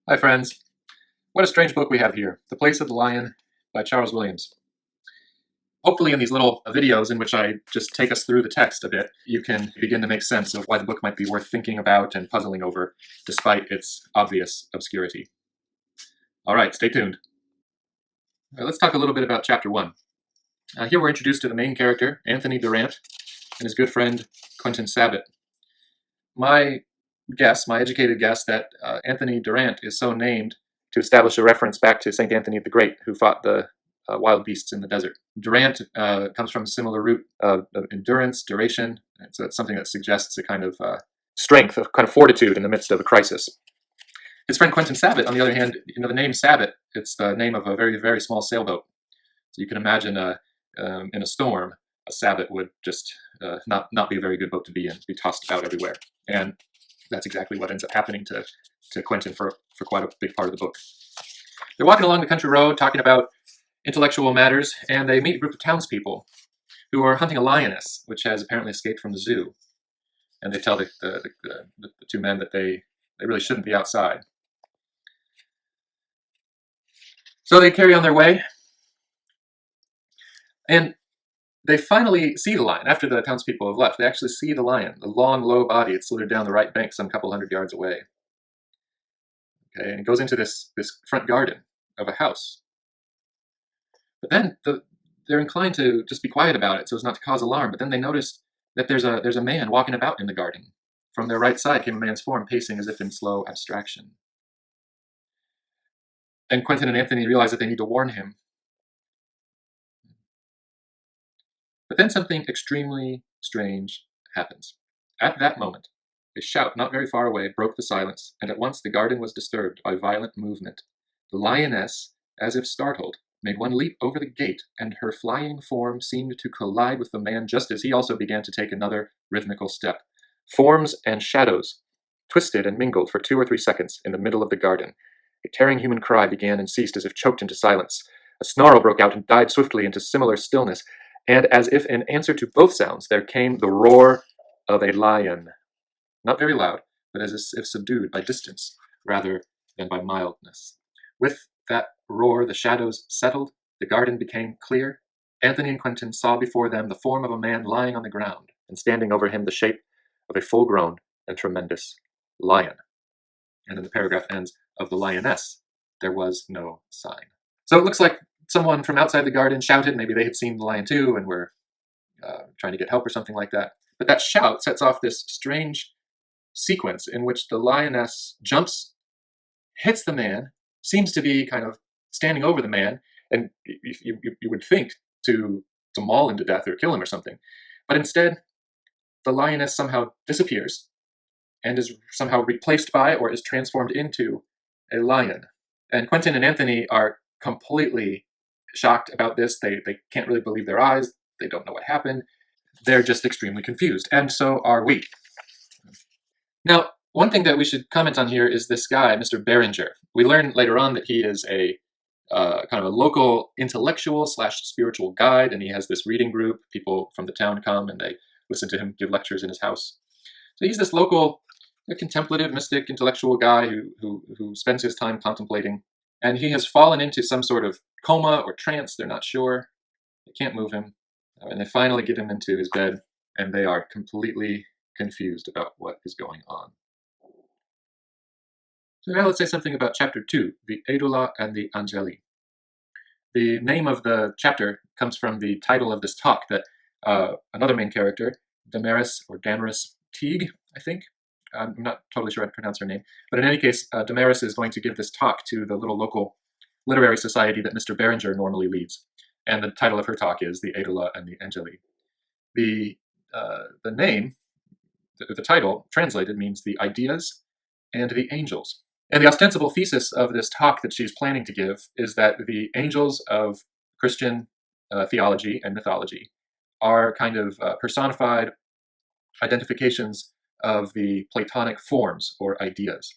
Hi friends. What a strange book we have here. The Place of the Lion by Charles Williams. Hopefully in these little videos in which I just take us through the text a bit, you can begin to make sense of why the book might be worth thinking about and puzzling over, despite its obvious obscurity. All right, stay tuned. All right, let's talk a little bit about Chapter 1. Here we're introduced to the main character, Anthony Durant, and his good friend, Quentin Sabat. My educated guess, that Anthony Durant is so named to establish a reference back to St. Anthony the Great, who fought the wild beasts in the desert. Durant comes from a similar root of endurance, duration, and so it's something that suggests a kind of strength, a kind of fortitude in the midst of a crisis. His friend Quentin Sabat, on the other hand, the name Sabat, it's the name of a very, very small sailboat. So you can imagine in a storm, a Sabat would just not be a very good boat to be in, be tossed about everywhere. And that's exactly what ends up happening to Quentin for quite a big part of the book. They're walking along the country road talking about intellectual matters, and they meet a group of townspeople who are hunting a lioness, which has apparently escaped from the zoo. And they tell the two men that they really shouldn't be outside. So they carry on their way, and they finally see the lion. After the townspeople have left, they actually see the lion, the long, low body. It's slithered down the right bank some couple hundred yards away. Okay, and it goes into this front garden of a house. But then they're inclined to just be quiet about it so as not to cause alarm. But then they notice that there's a man walking about in the garden. From their right side came a man's form, pacing as if in slow abstraction. And Quentin and Anthony realize that they need to warn him. But then something extremely strange happens. At that moment, a shout not very far away broke the silence, and at once the garden was disturbed by violent movement. The lioness, as if startled, made one leap over the gate, and her flying form seemed to collide with the man just as he also began to take another rhythmical step. Forms and shadows twisted and mingled for 2 or 3 seconds in the middle of the garden. A tearing human cry began and ceased as if choked into silence. A snarl broke out and died swiftly into similar stillness, and as if in answer to both sounds there came the roar of a lion. Not very loud, but as if subdued by distance rather than by mildness. With that roar the shadows settled, the garden became clear. Anthony and Quentin saw before them the form of a man lying on the ground, and standing over him the shape of a full-grown and tremendous lion. And then the paragraph ends, of the lioness there was no sign. So it looks like someone from outside the garden shouted. Maybe they had seen the lion too and were trying to get help or something like that. But that shout sets off this strange sequence in which the lioness jumps, hits the man, seems to be kind of standing over the man, and you would think to maul him to death or kill him or something. But instead, the lioness somehow disappears and is somehow replaced by or is transformed into a lion. And Quentin and Anthony are completely shocked about this. They can't really believe their eyes. They don't know what happened. They're just extremely confused, and so are we. Now, one thing that we should comment on here is this guy, Mr. Barringer. We learn later on that he is a kind of a local intellectual / spiritual guide, and he has this reading group. People from the town come and they listen to him give lectures in his house. So he's this local contemplative, mystic, intellectual guy who spends his time contemplating, and he has fallen into some sort of coma or trance. They're not sure. They can't move him, and they finally get him into his bed, and they are completely confused about what is going on. So now let's say something about Chapter 2, the Edola and the Angeli. The name of the chapter comes from the title of this talk that another main character, Damaris Teague, I think. I'm not totally sure how to pronounce her name. But in any case, Damaris is going to give this talk to the little local literary society that Mr. Barringer normally leads. And the title of her talk is The Edola and the Angeli. The name, the title, translated, means the ideas and the angels. And the ostensible thesis of this talk that she's planning to give is that the angels of Christian theology and mythology are kind of personified identifications of the Platonic forms or ideas.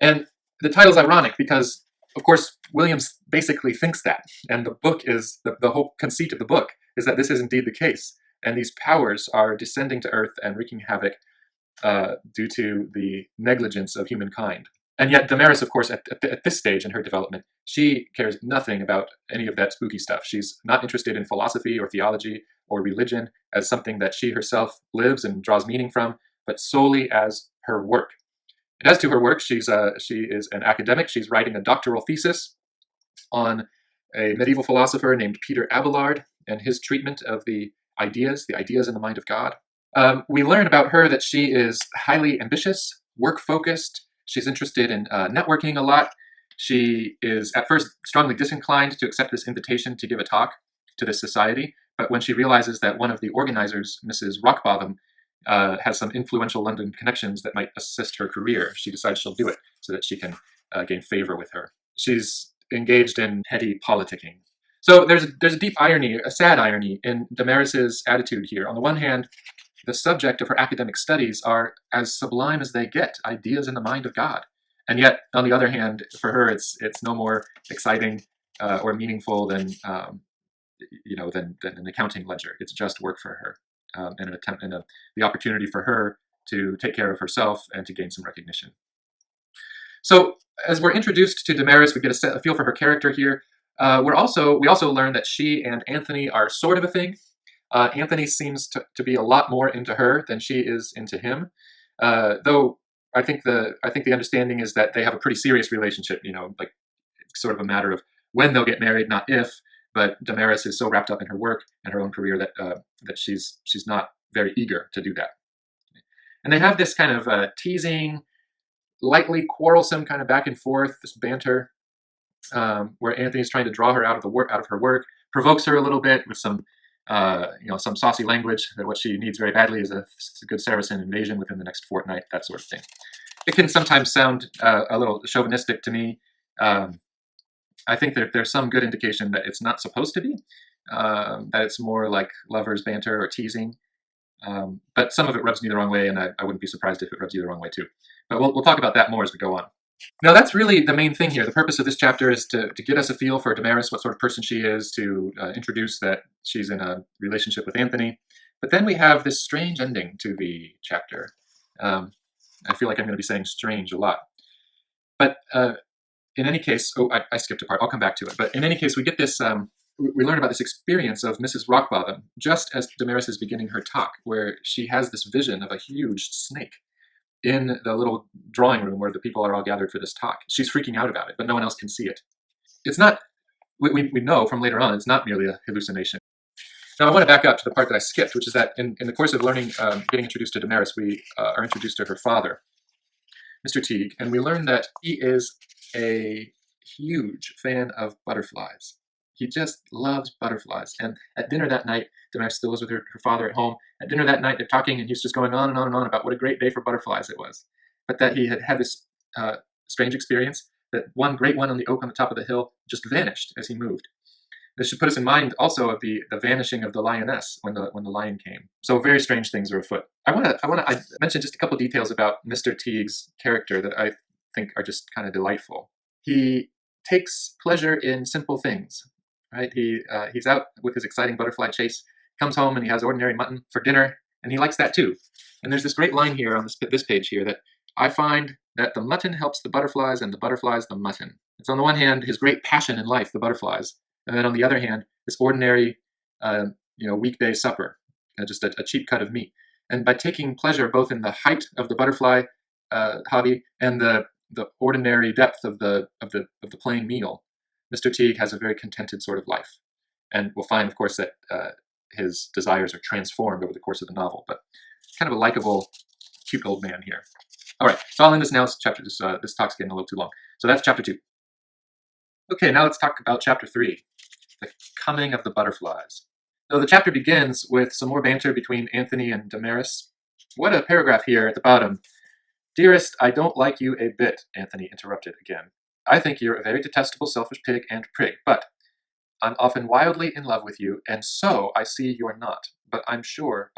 And the title's ironic because, of course, Williams basically thinks that. And the book is, the whole conceit of the book is that this is indeed the case. And these powers are descending to Earth and wreaking havoc due to the negligence of humankind. And yet Damaris, of course, at this stage in her development, she cares nothing about any of that spooky stuff. She's not interested in philosophy or theology or religion as something that she herself lives and draws meaning from, but solely as her work. And as to her work, she is an academic. She's writing a doctoral thesis on a medieval philosopher named Peter Abelard and his treatment of the ideas in the mind of God. We learn about her that she is highly ambitious, work-focused. She's interested in networking a lot. She is at first strongly disinclined to accept this invitation to give a talk to this society, but when she realizes that one of the organizers, Mrs. Rockbottom, has some influential London connections that might assist her career, she decides she'll do it so that she can gain favor with her. She's engaged in petty politicking. So there's a deep irony, a sad irony, in Damaris's attitude here. On the one hand, the subject of her academic studies are as sublime as they get, ideas in the mind of God. And yet, on the other hand, for her, it's no more exciting or meaningful than an accounting ledger. It's just work for her, and an attempt and the opportunity for her to take care of herself and to gain some recognition. So, as we're introduced to Damaris, we get a feel for her character here. We also learn that she and Anthony are sort of a thing. Anthony seems to be a lot more into her than she is into him, though I think the understanding is that they have a pretty serious relationship. Like it's sort of a matter of when they'll get married, not if. But Damaris is so wrapped up in her work and her own career that she's not very eager to do that. And they have this kind of teasing, lightly quarrelsome kind of back and forth, this banter, where Anthony's trying to draw her out of her work, provokes her a little bit with some saucy language, that what she needs very badly is a good Saracen invasion within the next fortnight, that sort of thing. It can sometimes sound a little chauvinistic to me. I think that there's some good indication that it's not supposed to be, that it's more like lovers banter or teasing. But some of it rubs me the wrong way, and I wouldn't be surprised if it rubs you the wrong way too. But we'll talk about that more as we go on. Now, that's really the main thing here. The purpose of this chapter is to get us a feel for Damaris, what sort of person she is, to introduce that she's in a relationship with Anthony. But then we have this strange ending to the chapter. I feel like I'm going to be saying strange a lot. But in any case, I skipped a part. I'll come back to it. But in any case, we get this, we learn about this experience of Mrs. Rockbottom just as Damaris is beginning her talk, where she has this vision of a huge snake in the little drawing room where the people are all gathered for this talk. She's freaking out about it, but no one else can see it. It's not, we know from later on, it's not merely a hallucination. Now, I want to back up to the part that I skipped, which is that in the course of learning, getting introduced to Damaris, we are introduced to her father, Mr. Teague, and we learn that he is a huge fan of butterflies. He just loves butterflies. And at dinner that night, Damaris still was with her father at home. At dinner that night, they're talking, and he's just going on and on and on about what a great day for butterflies it was. But that he had this strange experience, that one great one on the oak on the top of the hill just vanished as he moved. This should put us in mind also of the vanishing of the lioness when the lion came. So very strange things are afoot. I want to mention just a couple details about Mr. Teague's character that I think are just kind of delightful. He takes pleasure in simple things. Right? He's out with his exciting butterfly chase, comes home and he has ordinary mutton for dinner, and he likes that too. And there's this great line here on this page here that I find that the mutton helps the butterflies and the butterflies the mutton. It's on the one hand his great passion in life, the butterflies, and then on the other hand this ordinary, weekday supper, just a cheap cut of meat. And by taking pleasure both in the height of the butterfly hobby and the ordinary depth of the plain meal, Mr. Teague has a very contented sort of life. And we'll find, of course, that his desires are transformed over the course of the novel, but kind of a likable, cute old man here. All right, so I'll end this now. This talk's getting a little too long. So that's chapter 2. Okay, now let's talk about chapter 3, the coming of the butterflies. So the chapter begins with some more banter between Anthony and Damaris. What a paragraph here at the bottom. "Dearest, I don't like you a bit," Anthony interrupted again. "I think you're a very detestable, selfish pig and prig, but I'm often wildly in love with you, and so I see you're not. But I'm sure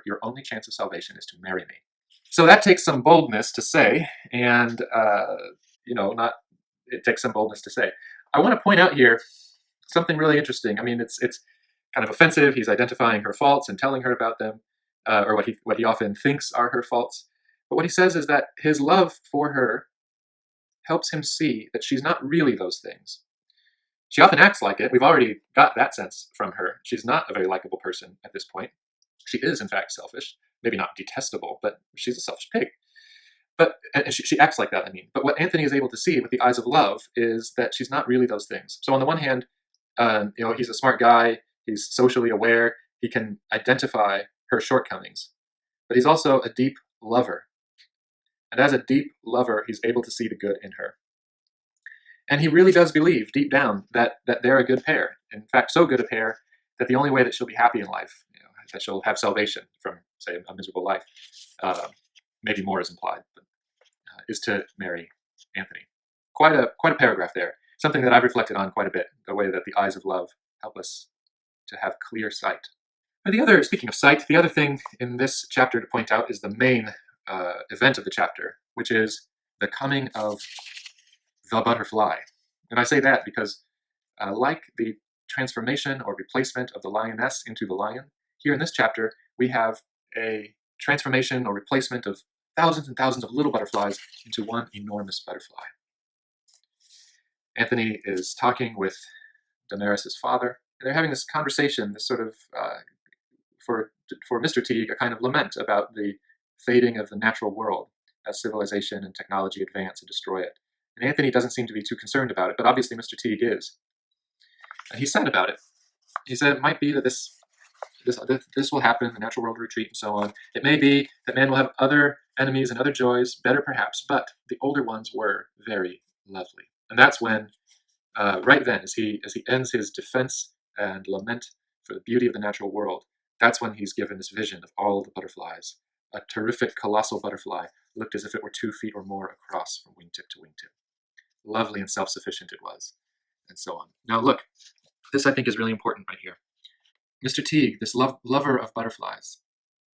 your only chance of salvation is to marry me." So that takes some boldness to say, and it takes some boldness to say. I want to point out here something really interesting. I mean, it's kind of offensive. He's identifying her faults and telling her about them, or what he often thinks are her faults. But what he says is that his love for her helps him see that she's not really those things. She often acts like it. We've already got that sense from her. She's not a very likable person at this point. She is, in fact, selfish. Maybe not detestable, but she's a selfish pig. But and she acts like that, I mean. But what Anthony is able to see with the eyes of love is that she's not really those things. So on the one hand, he's a smart guy. He's socially aware. He can identify her shortcomings. But he's also a deep lover. And as a deep lover, he's able to see the good in her. And he really does believe deep down that they're a good pair. In fact, so good a pair that the only way that she'll be happy in life, that she'll have salvation from, say, a miserable life, maybe more is implied, but, is to marry Anthony. Quite a paragraph there. Something that I've reflected on quite a bit, the way that the eyes of love help us to have clear sight. But speaking of sight, the other thing in this chapter to point out is the main event of the chapter, which is the coming of the butterfly. And I say that because like the transformation or replacement of the lioness into the lion, here in this chapter, we have a transformation or replacement of thousands and thousands of little butterflies into one enormous butterfly. Anthony is talking with Damaris' father, and they're having this conversation, this sort of, for Mr. Teague, a kind of lament about the fading of the natural world as civilization and technology advance and destroy it. And Anthony doesn't seem to be too concerned about it, but obviously Mr. Teague is. And he's sad about it. He said it might be that this will happen, the natural world retreat and so on. It may be that man will have other enemies and other joys, better perhaps, but the older ones were very lovely. And that's when, right then, as he ends his defense and lament for the beauty of the natural world, that's when he's given this vision of all the butterflies. A terrific, colossal butterfly looked as if it were 2 feet or more across from wingtip to wingtip. Lovely and self-sufficient it was, and so on. Now look, this I think is really important right here. Mr. Teague, this lover of butterflies,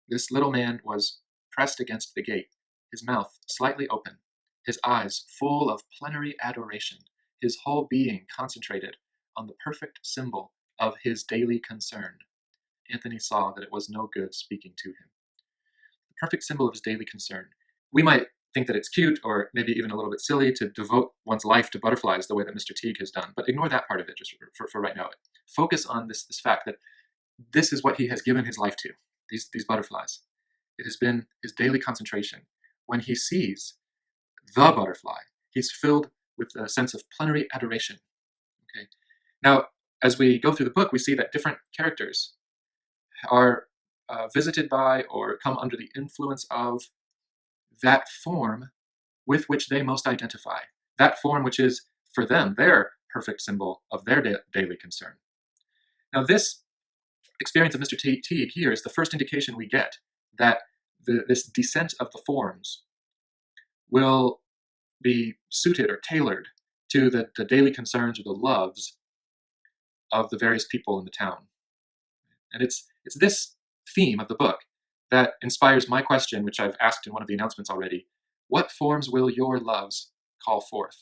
this little man was pressed against the gate, his mouth slightly open, his eyes full of plenary adoration, his whole being concentrated on the perfect symbol of his daily concern. Anthony saw that it was no good speaking to him. The perfect symbol of his daily concern. We might think that it's cute or maybe even a little bit silly to devote one's life to butterflies the way that Mr. Teague has done, but ignore that part of it just for right now. Focus on this fact that this is what he has given his life to, these butterflies. It has been his daily concentration. When he sees the butterfly, he's filled with a sense of plenary adoration. Okay. Now, as we go through the book, we see that different characters are visited by or come under the influence of that form with which they most identify, that form which is, for them, their perfect symbol of their daily concern. Now, this experience of Mr. Teague here is the first indication we get that this descent of the forms will be suited or tailored to the daily concerns or the loves of the various people in the town. And it's this theme of the book that inspires my question, which I've asked in one of the announcements already. What forms will your loves call forth?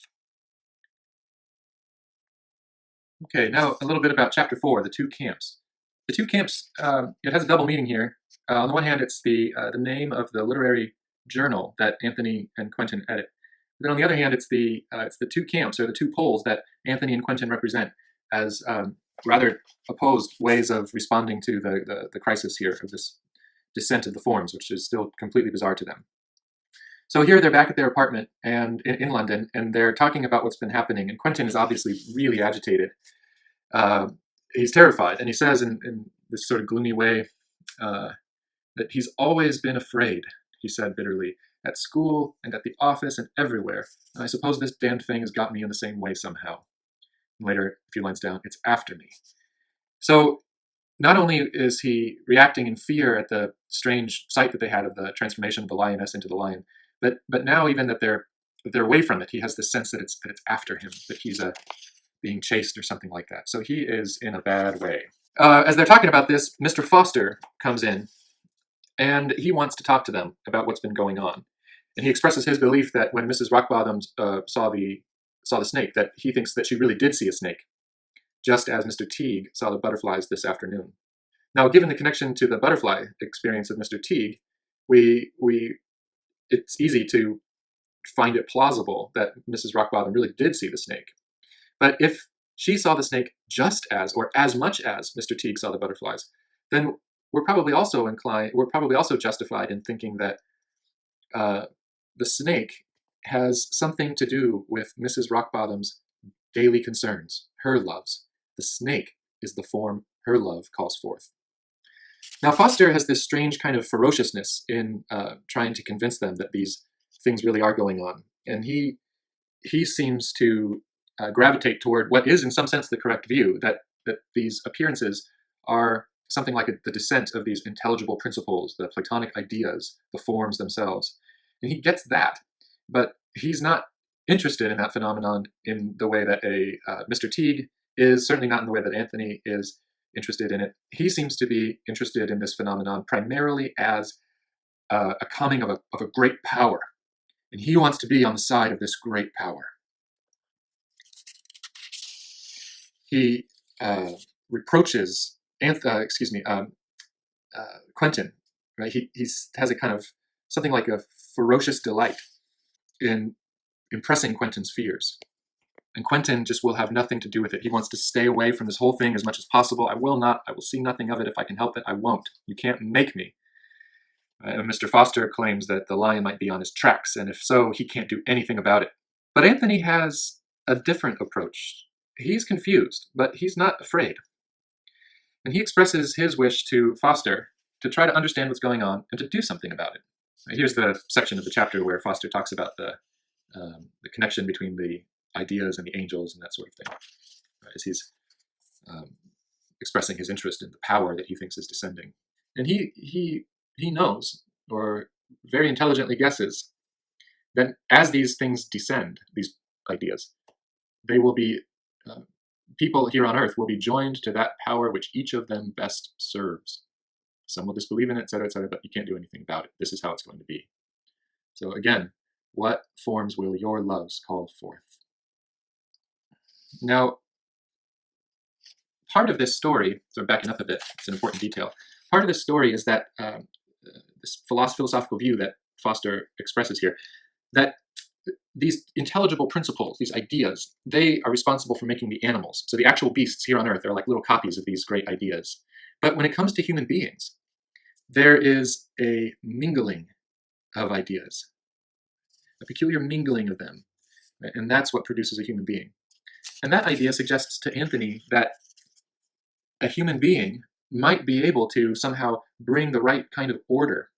Okay, now a little bit about Chapter 4, the two camps. The two camps, it has a double meaning here. On the one hand, it's the name of the literary journal that Anthony and Quentin edit. Then on the other hand, it's the two camps, or the two poles that Anthony and Quentin represent as rather opposed ways of responding to the crisis here of this descent of the forms, which is still completely bizarre to them. So here they're back at their apartment and in London, and they're talking about what's been happening. And Quentin is obviously really agitated. He's terrified, and he says in this sort of gloomy way that he's always been afraid, he said bitterly, at school and at the office and everywhere. And I suppose this damned thing has got me in the same way somehow. And later, a few lines down, it's after me. So not only is he reacting in fear at the strange sight that they had of the transformation of the lioness into the lion, but now even that they're away from it, he has this sense that it's after him, that he's being chased or something like that. So he is in a bad way. As they're talking about this, Mr. Foster comes in, and he wants to talk to them about what's been going on. And he expresses his belief that when Mrs. Rockbottom saw the snake, that he thinks that she really did see a snake, just as Mr. Teague saw the butterflies this afternoon. Now, given the connection to the butterfly experience of Mr. Teague, it's easy to find it plausible that Mrs. Rockbottom really did see the snake. But if she saw the snake just as, or as much as, Mr. Teague saw the butterflies, then we're probably also justified in thinking that the snake has something to do with Mrs. Rockbottom's daily concerns, her loves. The snake is the form her love calls forth. Now, Foster has this strange kind of ferociousness in trying to convince them that these things really are going on. And he seems to gravitate toward what is, in some sense, the correct view, that these appearances are something like the descent of these intelligible principles, the Platonic ideas, the forms themselves. And he gets that, but he's not interested in that phenomenon in the way that Mr. Teague is, certainly not in the way that Anthony is interested in it. He seems to be interested in this phenomenon primarily as a coming of a great power. And he wants to be on the side of this great power. He reproaches Quentin. Right? He has a kind of something like a ferocious delight in impressing Quentin's fears. And Quentin just will have nothing to do with it. He wants to stay away from this whole thing as much as possible. I will see nothing of it. If I can help it, I won't. You can't make me. And Mr. Foster claims that the lion might be on his tracks, and if so, he can't do anything about it. But Anthony has a different approach. He's confused, but he's not afraid. And he expresses his wish to Foster to try to understand what's going on and to do something about it. Here's the section of the chapter where Foster talks about the connection between the ideas and the angels and that sort of thing, as he's expressing his interest in the power that he thinks is descending. And he knows, or very intelligently guesses, that as these things descend, these ideas, they will be, people here on earth will be joined to that power which each of them best serves. Some will disbelieve in it, etc., but you can't do anything about it. This is how it's going to be. So again, what forms will your loves call forth? Now, part of this story, so backing up a bit, it's an important detail. Part of this story is that this philosophical view that Foster expresses here, that these intelligible principles, these ideas, they are responsible for making the animals. So the actual beasts here on earth are like little copies of these great ideas. But when it comes to human beings, there is a mingling of ideas, a peculiar mingling of them, right? And that's what produces a human being. And that idea suggests to Anthony that a human being might be able to somehow bring the right kind of order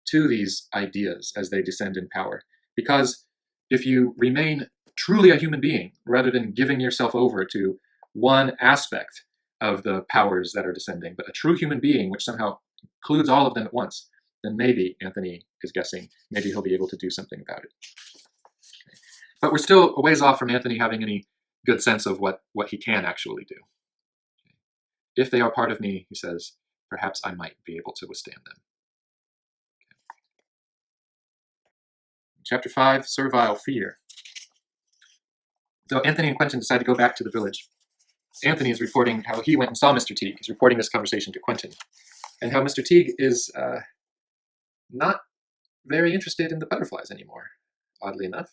to these ideas as they descend in power. Because if you remain truly a human being, rather than giving yourself over to one aspect of the powers that are descending, but a true human being which somehow includes all of them at once, then maybe, Anthony is guessing, maybe he'll be able to do something about it. Okay. But we're still a ways off from Anthony having any good sense of what he can actually do. Okay. If they are part of me, he says, perhaps I might be able to withstand them. Okay. Chapter 5, Servile Fear. So Anthony and Quentin decide to go back to the village. Anthony is reporting how he went and saw Mr. Teague. He's reporting this conversation to Quentin. And how Mr. Teague is not very interested in the butterflies anymore, oddly enough.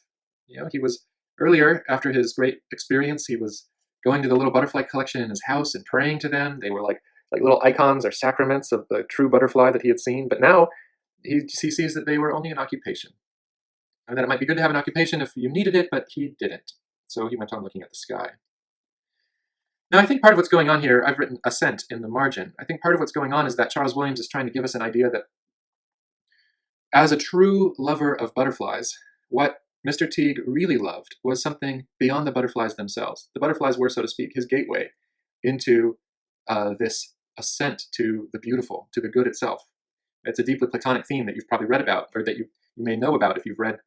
You know, he was earlier, after his great experience, he was going to the little butterfly collection in his house and praying to them. They were like little icons or sacraments of the true butterfly that he had seen. But now he sees that they were only an occupation. And that it might be good to have an occupation if you needed it, but he didn't. So he went on looking at the sky. Now, I think part of what's going on here, I've written assent in the margin. I think part of what's going on is that Charles Williams is trying to give us an idea that as a true lover of butterflies, what Mr. Teague really loved was something beyond the butterflies themselves. The butterflies were, so to speak, his gateway into this ascent to the beautiful, to the good itself. It's a deeply Platonic theme that you've probably read about, or that you may know about if you've read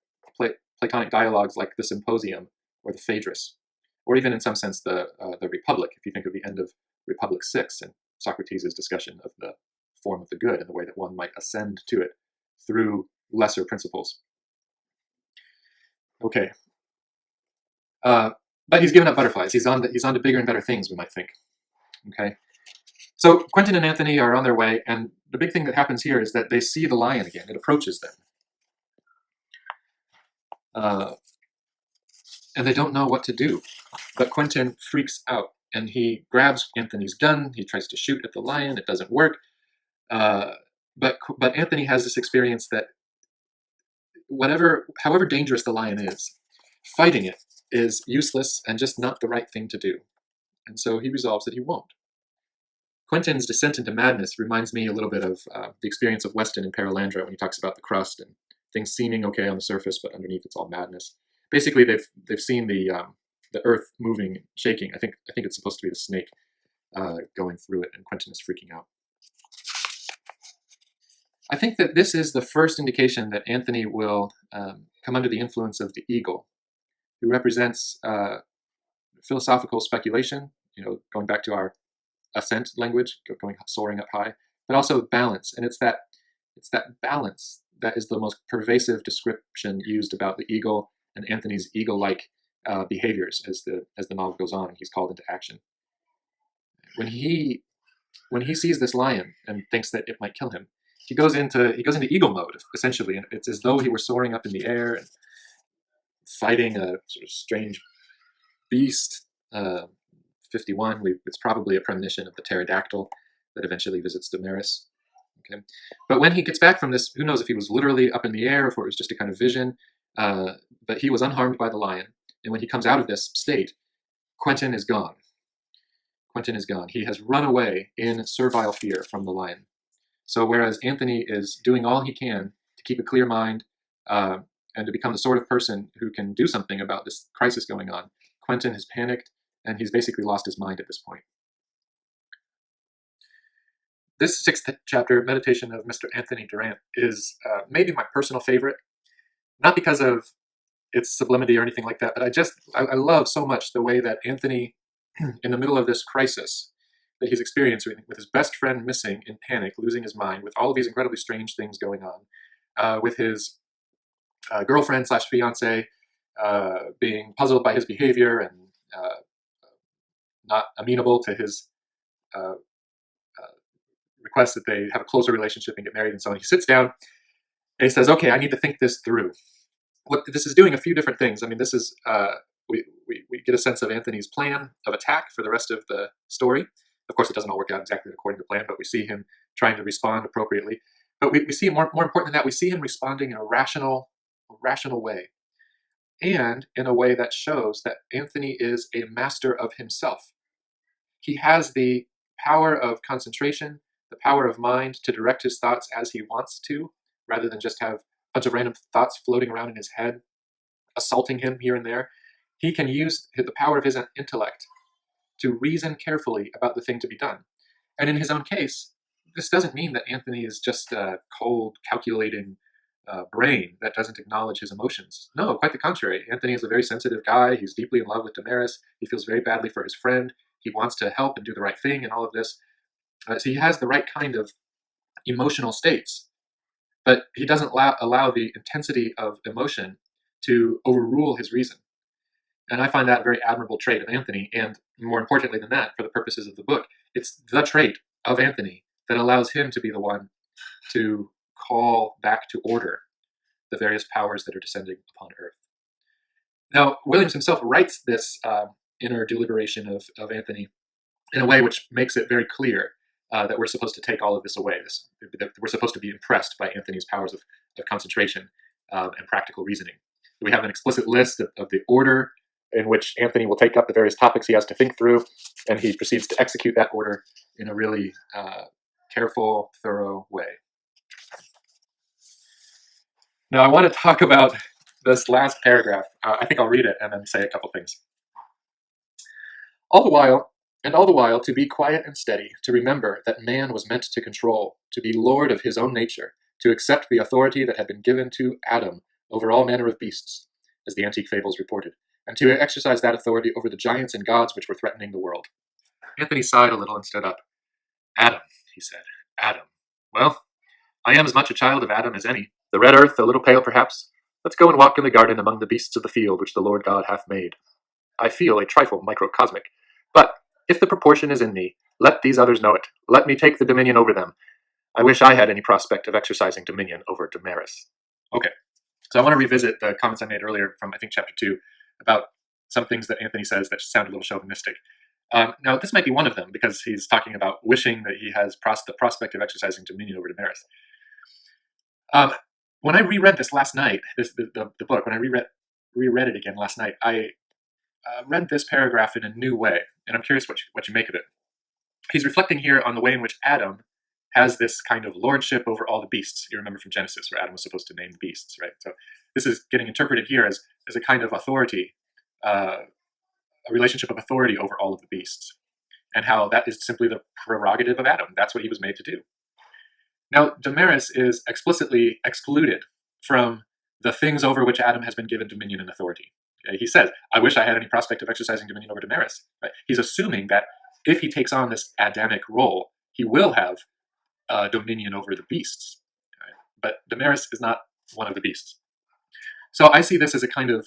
Platonic dialogues like the Symposium or the Phaedrus, or even in some sense the Republic, if you think of the end of Republic 6 and Socrates' discussion of the form of the good and the way that one might ascend to it through lesser principles. Okay. But he's given up butterflies. He's on to bigger and better things, we might think. Okay. So Quentin and Anthony are on their way, and the big thing that happens here is that they see the lion again. It approaches them. and they don't know what to do. But Quentin freaks out, and he grabs Anthony's gun. He tries to shoot at the lion. It doesn't work. But Anthony has this experience that however dangerous the lion is, fighting it is useless and just not the right thing to do. And so he resolves that he won't. Quentin's descent into madness reminds me a little bit of the experience of Weston in Paralandra when he talks about the crust and things seeming okay on the surface, but underneath it's all madness. Basically, they've seen the earth moving, shaking. I think it's supposed to be the snake going through it, and Quentin is freaking out. I think that this is the first indication that Anthony will come under the influence of the eagle, who represents philosophical speculation, going back to our ascent language, going soaring up high, but also balance. And it's that balance that is the most pervasive description used about the eagle and Anthony's eagle-like behaviors as the novel goes on and he's called into action. When he sees this lion and thinks that it might kill him, he goes into eagle mode, essentially, and it's as though he were soaring up in the air and fighting a sort of strange beast. 51, it's probably a premonition of the pterodactyl that eventually visits Damaris. Okay, but when he gets back from this, who knows if he was literally up in the air or if it was just a kind of vision, but he was unharmed by the lion. And when he comes out of this state, Quentin is gone. Quentin is gone. He has run away in servile fear from the lion. So whereas Anthony is doing all he can to keep a clear mind and to become the sort of person who can do something about this crisis going on, Quentin has panicked and he's basically lost his mind at this point. This 6th chapter, Meditation of Mr. Anthony Durant, is maybe my personal favorite, not because of its sublimity or anything like that, but I love so much the way that Anthony, in the middle of this crisis that he's experiencing with his best friend missing in panic, losing his mind, with all of these incredibly strange things going on, with his girlfriend / fiance being puzzled by his behavior and not amenable to his request that they have a closer relationship and get married and so on. He sits down and he says, okay, I need to think this through. What this is doing a few different things. I mean, this is, we get a sense of Anthony's plan of attack for the rest of the story. Of course, it doesn't all work out exactly according to plan, but we see him trying to respond appropriately. But we see more important than that, we see him responding in a rational way. And in a way that shows that Anthony is a master of himself. He has the power of concentration, the power of mind to direct his thoughts as he wants to, rather than just have a bunch of random thoughts floating around in his head, assaulting him here and there. He can use the power of his intellect to reason carefully about the thing to be done. And in his own case, this doesn't mean that Anthony is just a cold, calculating brain that doesn't acknowledge his emotions. No, quite the contrary. Anthony is a very sensitive guy. He's deeply in love with Damaris. He feels very badly for his friend. He wants to help and do the right thing and all of this. So he has the right kind of emotional states, but he doesn't allow the intensity of emotion to overrule his reason. And I find that a very admirable trait of Anthony, and more importantly than that, for the purposes of the book, it's the trait of Anthony that allows him to be the one to call back to order the various powers that are descending upon Earth. Now, Williams himself writes this inner deliberation of Anthony in a way which makes it very clear that we're supposed to take all of this away, that we're supposed to be impressed by Anthony's powers of concentration and practical reasoning. We have an explicit list of the order in which Anthony will take up the various topics he has to think through, and he proceeds to execute that order in a really careful, thorough way. Now, I want to talk about this last paragraph. I think I'll read it and then say a couple things. All the while, to be quiet and steady, to remember that man was meant to control, to be lord of his own nature, to accept the authority that had been given to Adam over all manner of beasts, as the antique fables reported, and to exercise that authority over the giants and gods which were threatening the world. Anthony sighed a little and stood up. Adam, he said. Adam. Well, I am as much a child of Adam as any. The red earth, a little pale perhaps. Let's go and walk in the garden among the beasts of the field which the Lord God hath made. I feel a trifle microcosmic, but if the proportion is in me, let these others know it. Let me take the dominion over them. I wish I had any prospect of exercising dominion over Damaris. Okay, So I want to revisit the comments I made earlier from, I think, chapter 2 about some things that Anthony says that sound a little chauvinistic. Now, this might be one of them because he's talking about wishing that he has the prospect of exercising dominion over Damaris. When I reread this last night, the book, when I reread it again last night, I read this paragraph in a new way, and I'm curious what you make of it. He's reflecting here on the way in which Adam has this kind of lordship over all the beasts. You remember from Genesis where Adam was supposed to name the beasts, right? So this is getting interpreted here as a kind of authority, a relationship of authority over all of the beasts, and how that is simply the prerogative of Adam. That's what he was made to do. Now, Damaris is explicitly excluded from the things over which Adam has been given dominion and authority. Okay? He says, I wish I had any prospect of exercising dominion over Damaris. Right? He's assuming that if he takes on this Adamic role, he will have dominion over the beasts. Right? But Damaris is not one of the beasts. So I see this as a kind of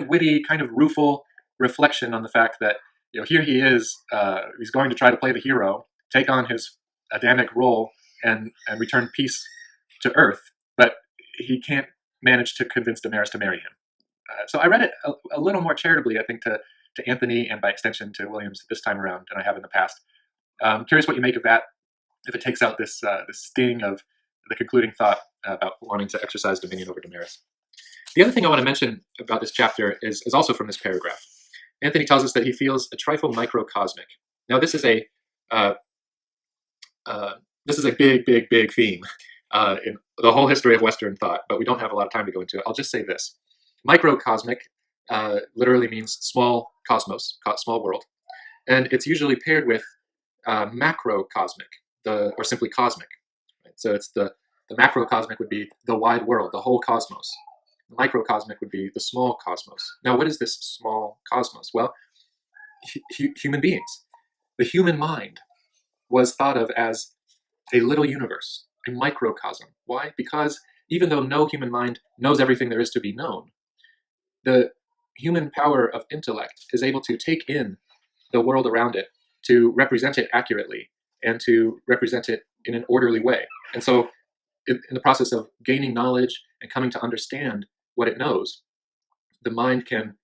witty, kind of rueful reflection on the fact that here he is, he's going to try to play the hero, take on his Adamic role, and return peace to Earth, but he can't manage to convince Damaris to marry him. So I read it a little more charitably, I think, to Anthony and by extension to Williams this time around than I have in the past. I'm curious what you make of that, if it takes out this sting of the concluding thought about wanting to exercise dominion over Damaris. The other thing I want to mention about this chapter is also from this paragraph. Anthony tells us that he feels a trifle microcosmic. Now, this is a big theme in the whole history of Western thought, but we don't have a lot of time to go into it. I'll just say this. Microcosmic literally means small cosmos, small world, and it's usually paired with macrocosmic, or simply cosmic. Right? So it's the macrocosmic would be the wide world, the whole cosmos. The microcosmic would be the small cosmos. Now, what is this small cosmos? Well, human beings. The human mind was thought of as a little universe, a microcosm. Why? Because even though no human mind knows everything there is to be known, the human power of intellect is able to take in the world around it, to represent it accurately, and to represent it in an orderly way. And so in the process of gaining knowledge and coming to understand what it knows, the mind can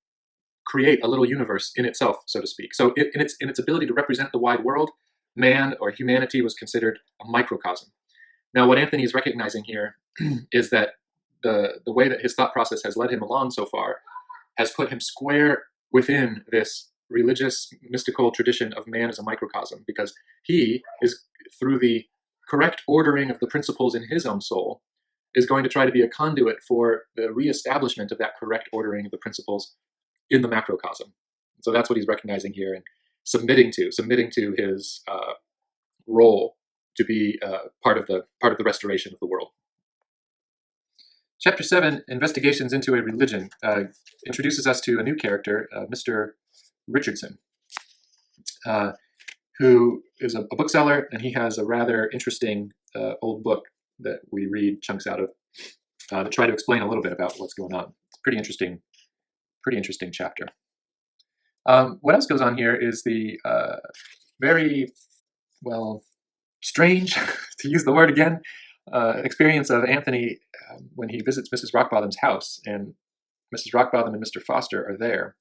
create a little universe in itself, so to speak. So in its ability to represent the wide world, man or humanity was considered a microcosm. Now, what Anthony is recognizing here is that the way that his thought process has led him along so far has put him square within this religious, mystical tradition of man as a microcosm, because he is, through the correct ordering of the principles in his own soul, is going to try to be a conduit for the reestablishment of that correct ordering of the principles in the macrocosm. So that's what he's recognizing here and submitting to his role to be part of the restoration of the world. Chapter 7, Investigations into a Religion, introduces us to a new character, Mr. Richardson, who is a bookseller, and he has a rather interesting old book that we read chunks out of to try to explain a little bit about what's going on. It's a pretty interesting chapter. What else goes on here is the very, strange, to use the word again, experience of Anthony when he visits Mrs. Rockbottom's house, and Mrs. Rockbottom and Mr. Foster are there,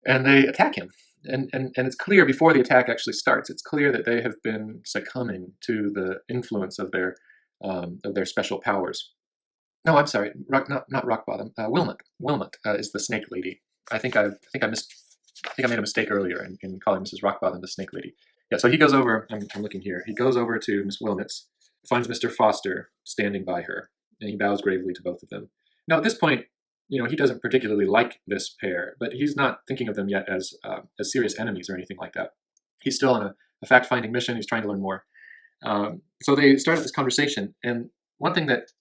and they attack him. And it's clear before the attack actually starts, it's clear that they have been succumbing to the influence of their special powers. No, I'm sorry, not Rockbottom. Wilmot is the snake lady. I think I made a mistake earlier in calling Mrs. Rockbottom the snake lady. Yeah, so he goes over. I'm looking here. He goes over to Miss Wilmot's, finds Mr. Foster standing by her, and he bows gravely to both of them. Now, at this point, he doesn't particularly like this pair, but he's not thinking of them yet as serious enemies or anything like that. He's still on a fact-finding mission. He's trying to learn more. So they started this conversation, and one thing that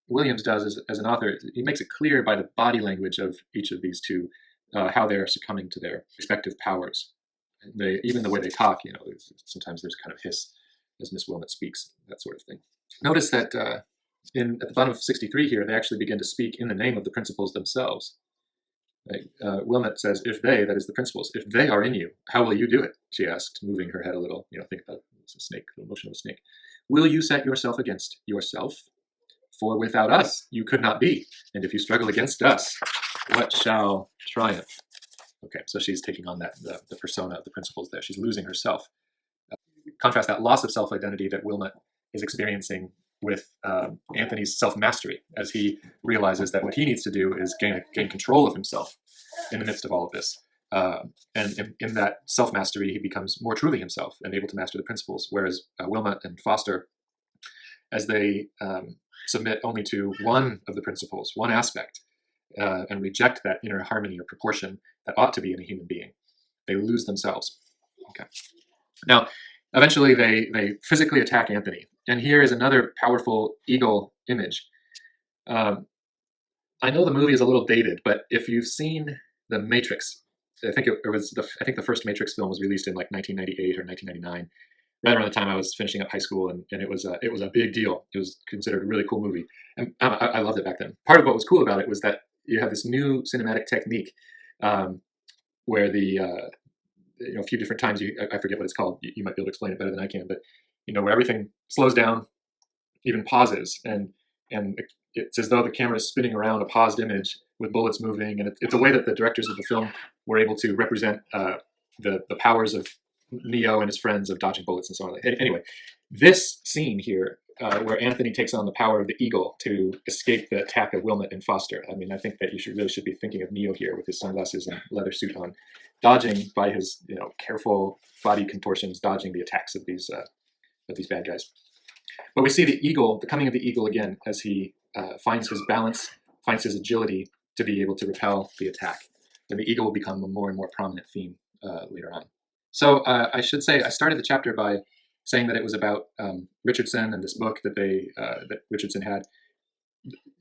Williams does as an author, he makes it clear by the body language of each of these two how they're succumbing to their respective powers. Even the way they talk, sometimes there's kind of hiss as Miss Wilmot speaks, that sort of thing. Notice that at the bottom of 63 here, they actually begin to speak in the name of the principles themselves. Right? Wilmot says, if they, that is the principles, if they are in you, how will you do it? She asked, moving her head a little. Think about it's a snake, the motion of a snake. Will you set yourself against yourself? For without us, you could not be. And if you struggle against us, what shall triumph? Okay, so she's taking on that the persona of the principles there. She's losing herself. Contrast that loss of self-identity that Wilmot is experiencing with Anthony's self-mastery, as he realizes that what he needs to do is gain control of himself in the midst of all of this. And in that self-mastery, he becomes more truly himself and able to master the principles, whereas Wilmot and Foster, as they submit only to one of the principles, one aspect, and reject that inner harmony or proportion that ought to be in a human being, they lose themselves. Okay. Now, eventually they physically attack Anthony. And here is another powerful eagle image. I know the movie is a little dated, but if you've seen The Matrix, I think the first Matrix film was released in like 1998 or 1999, right around the time I was finishing up high school, and it was a big deal. It was considered a really cool movie, and I loved it back then. Part of what was cool about it was that you have this new cinematic technique, where a few different times, I forget what it's called. You might be able to explain it better than I can, but where everything slows down, even pauses, and it's as though the camera is spinning around a paused image with bullets moving, and it's a way that the directors of the film were able to represent the powers of Neo and his friends of dodging bullets and so on. Anyway, this scene here, where Anthony takes on the power of the eagle to escape the attack of Wilmot and Foster. I mean, I think that you really should be thinking of Neo here with his sunglasses and leather suit on, dodging by his careful body contortions, dodging the attacks of these bad guys. But we see the eagle, the coming of the eagle again, as he finds his balance, finds his agility to be able to repel the attack. And the eagle will become a more and more prominent theme later on. So I should say, I started the chapter by saying that it was about Richardson and this book that Richardson had.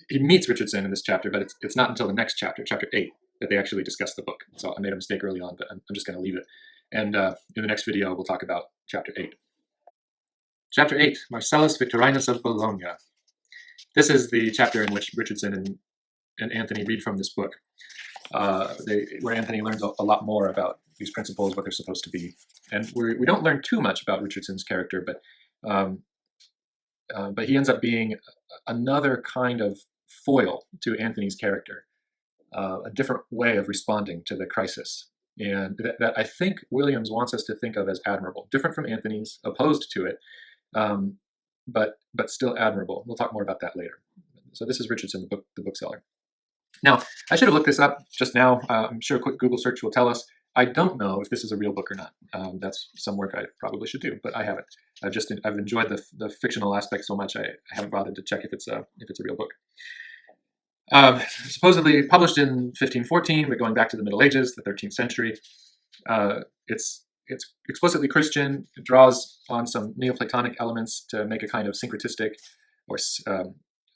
He meets Richardson in this chapter, but it's not until the next chapter, chapter 8, that they actually discuss the book. So I made a mistake early on, but I'm just going to leave it. And in the next video, we'll talk about chapter 8. Chapter 8, Marcellus Victorinus of Bologna. This is the chapter in which Richardson and Anthony read from this book, where Anthony learns a lot more about these principles, what they're supposed to be. And we don't learn too much about Richardson's character, but he ends up being another kind of foil to Anthony's character, a different way of responding to the crisis. And that I think Williams wants us to think of as admirable, different from Anthony's, opposed to it, but still admirable. We'll talk more about that later. So this is Richardson, the bookseller. Now, I should have looked this up just now. I'm sure a quick Google search will tell us. I don't know if this is a real book or not. That's some work I probably should do, but I haven't. I've enjoyed the fictional aspect so much, I haven't bothered to check if it's a real book. Supposedly published in 1514, but going back to the Middle Ages, the 13th century. It's explicitly Christian. It draws on some Neoplatonic elements to make a kind of syncretistic or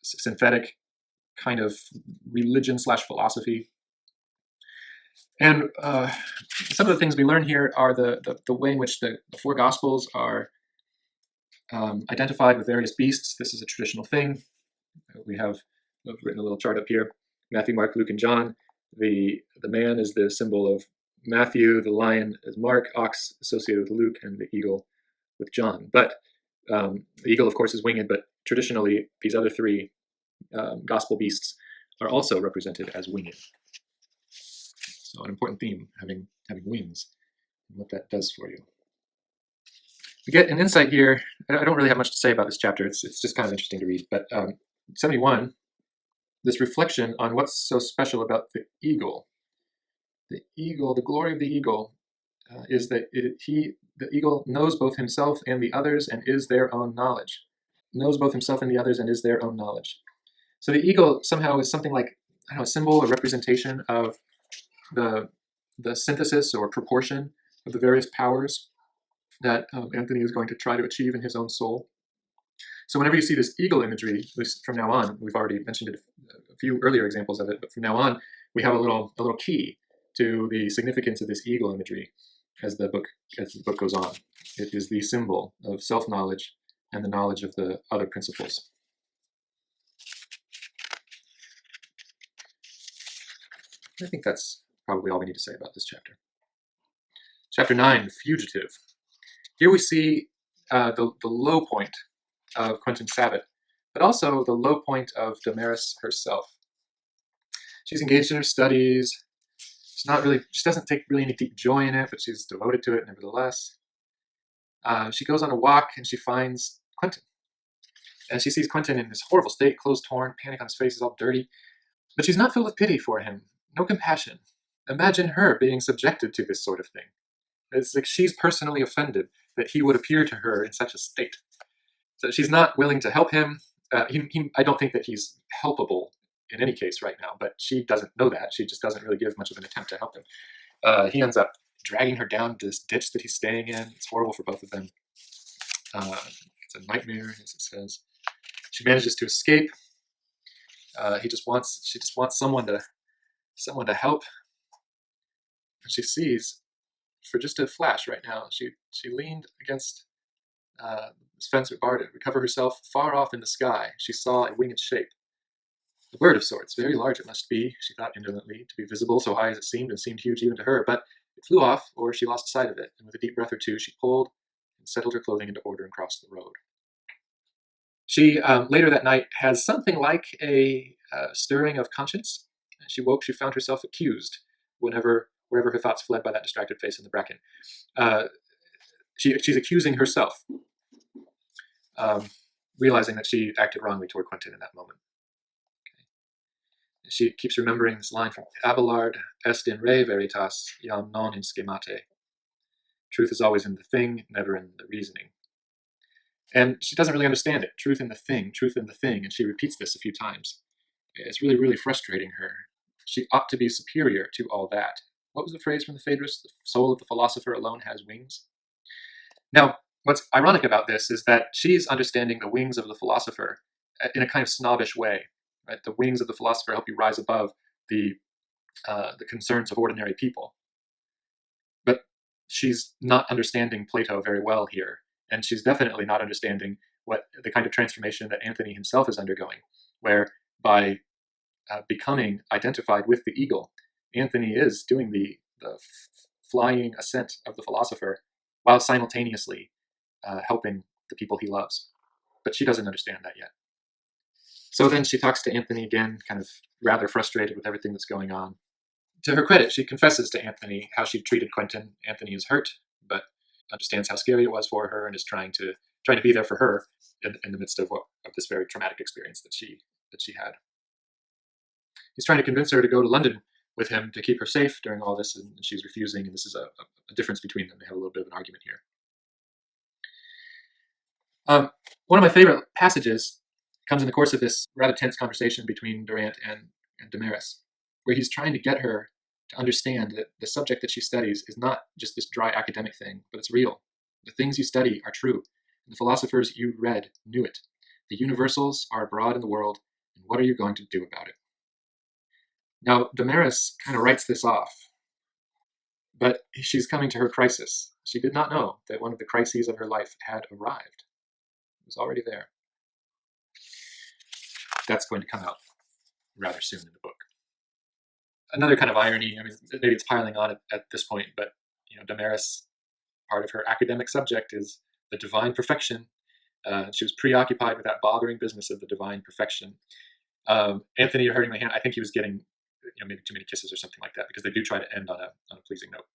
synthetic kind of religion/philosophy. And some of the things we learn here are the way in which the four Gospels are identified with various beasts. This is a traditional thing. I've written a little chart up here. Matthew, Mark, Luke, and John. The man is the symbol of Matthew, the lion is Mark, ox associated with Luke, and the eagle with John. But the eagle, of course, is winged, but traditionally these other three gospel beasts are also represented as winged. So an important theme, having wings, and what that does for you. We get an insight here. I don't really have much to say about this chapter. It's just kind of interesting to read. But 71, this reflection on what's so special about the eagle. The eagle, the glory of the eagle, is that the eagle knows both himself and the others and is their own knowledge. Knows both himself and the others and is their own knowledge. So the eagle somehow is something like, I don't know, a symbol or representation of the synthesis or proportion of the various powers that Anthony is going to try to achieve in his own soul. So whenever you see this eagle imagery, at least from now on, we've already mentioned a few earlier examples of it, but from now on, we have a little key to the significance of this eagle imagery as the book goes on. It is the symbol of self-knowledge and the knowledge of the other principles. I think that's probably all we need to say about this chapter. Chapter 9, Fugitive. Here we see the low point of Quentin's Sabbath, but also the low point of Damaris herself. She's engaged in her studies. She doesn't take really any deep joy in it, but she's devoted to it nevertheless. She goes on a walk and she finds Quentin. And she sees Quentin in this horrible state, clothes torn, panic on his face, is all dirty. But she's not filled with pity for him, no compassion. Imagine her being subjected to this sort of thing. It's like she's personally offended that he would appear to her in such a state. So she's not willing to help him. I don't think that he's helpable in any case right now, but she doesn't know that. She just doesn't really give much of an attempt to help him. He ends up dragging her down to this ditch that he's staying in. It's horrible for both of them. It's a nightmare, as it says. She manages to escape. She just wants someone to help. And she sees, for just a flash right now, she leaned against this fence or bar to recover herself. Far off in the sky, she saw a winged shape. A bird of sorts, very large it must be, she thought indolently, to be visible so high as it seemed, and seemed huge even to her, but it flew off, or she lost sight of it, and with a deep breath or two she pulled and settled her clothing into order and crossed the road. She, later that night, has something like a stirring of conscience. She woke, she found herself accused wherever her thoughts fled by that distracted face in the bracken. She's accusing herself, realizing that she acted wrongly toward Quentin in that moment. Okay. She keeps remembering this line from Abelard, est in re veritas, iam non in schemate. Truth is always in the thing, never in the reasoning. And she doesn't really understand it. Truth in the thing, and she repeats this a few times. It's really, really frustrating her. She ought to be superior to all that. What was the phrase from the Phaedrus? The soul of the philosopher alone has wings. Now, what's ironic about this is that she's understanding the wings of the philosopher in a kind of snobbish way. Right? The wings of the philosopher help you rise above the concerns of ordinary people. But she's not understanding Plato very well here. And she's definitely not understanding what the kind of transformation that Anthony himself is undergoing, where by becoming identified with the eagle, Anthony is doing the flying ascent of the philosopher while simultaneously helping the people he loves. But she doesn't understand that yet. So then she talks to Anthony again, kind of rather frustrated with everything that's going on. To her credit, she confesses to Anthony how she treated Quentin. Anthony is hurt, but understands how scary it was for her and is trying to be there for her in the midst of this very traumatic experience that she had. He's trying to convince her to go to London with him to keep her safe during all this, and she's refusing, and this is a difference between them. They have a little bit of an argument here. One of my favorite passages comes in the course of this rather tense conversation between Durant and Damaris, where he's trying to get her to understand that the subject that she studies is not just this dry academic thing, but it's real. The things you study are true, and the philosophers you read knew it. The universals are abroad in the world, and what are you going to do about it? Now, Damaris kind of writes this off, but she's coming to her crisis. She did not know that one of the crises of her life had arrived. It was already there. That's going to come out rather soon in the book. Another kind of irony, I mean, maybe it's piling on at this point, but Damaris, part of her academic subject is the divine perfection. She was preoccupied with that bothering business of the divine perfection. Anthony, you're hurting my hand. I think he was getting maybe too many kisses or something like that, because they do try to end on a pleasing note.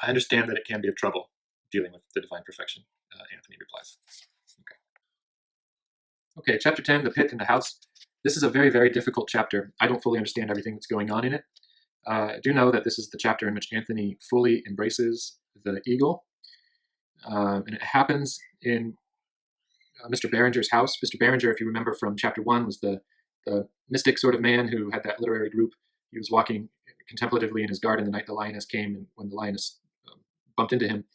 I understand that it can be of trouble dealing with the divine perfection, Anthony replies. Okay, chapter 10, The Pit in the House. This is a very, very difficult chapter. I don't fully understand everything that's going on in it. I do know that this is the chapter in which Anthony fully embraces the eagle. And it happens in Mr. Barringer's house. Mr. Barringer, if you remember from chapter 1, was the mystic sort of man who had that literary group. He was walking contemplatively in his garden the night the lioness came, and when the lioness bumped into him,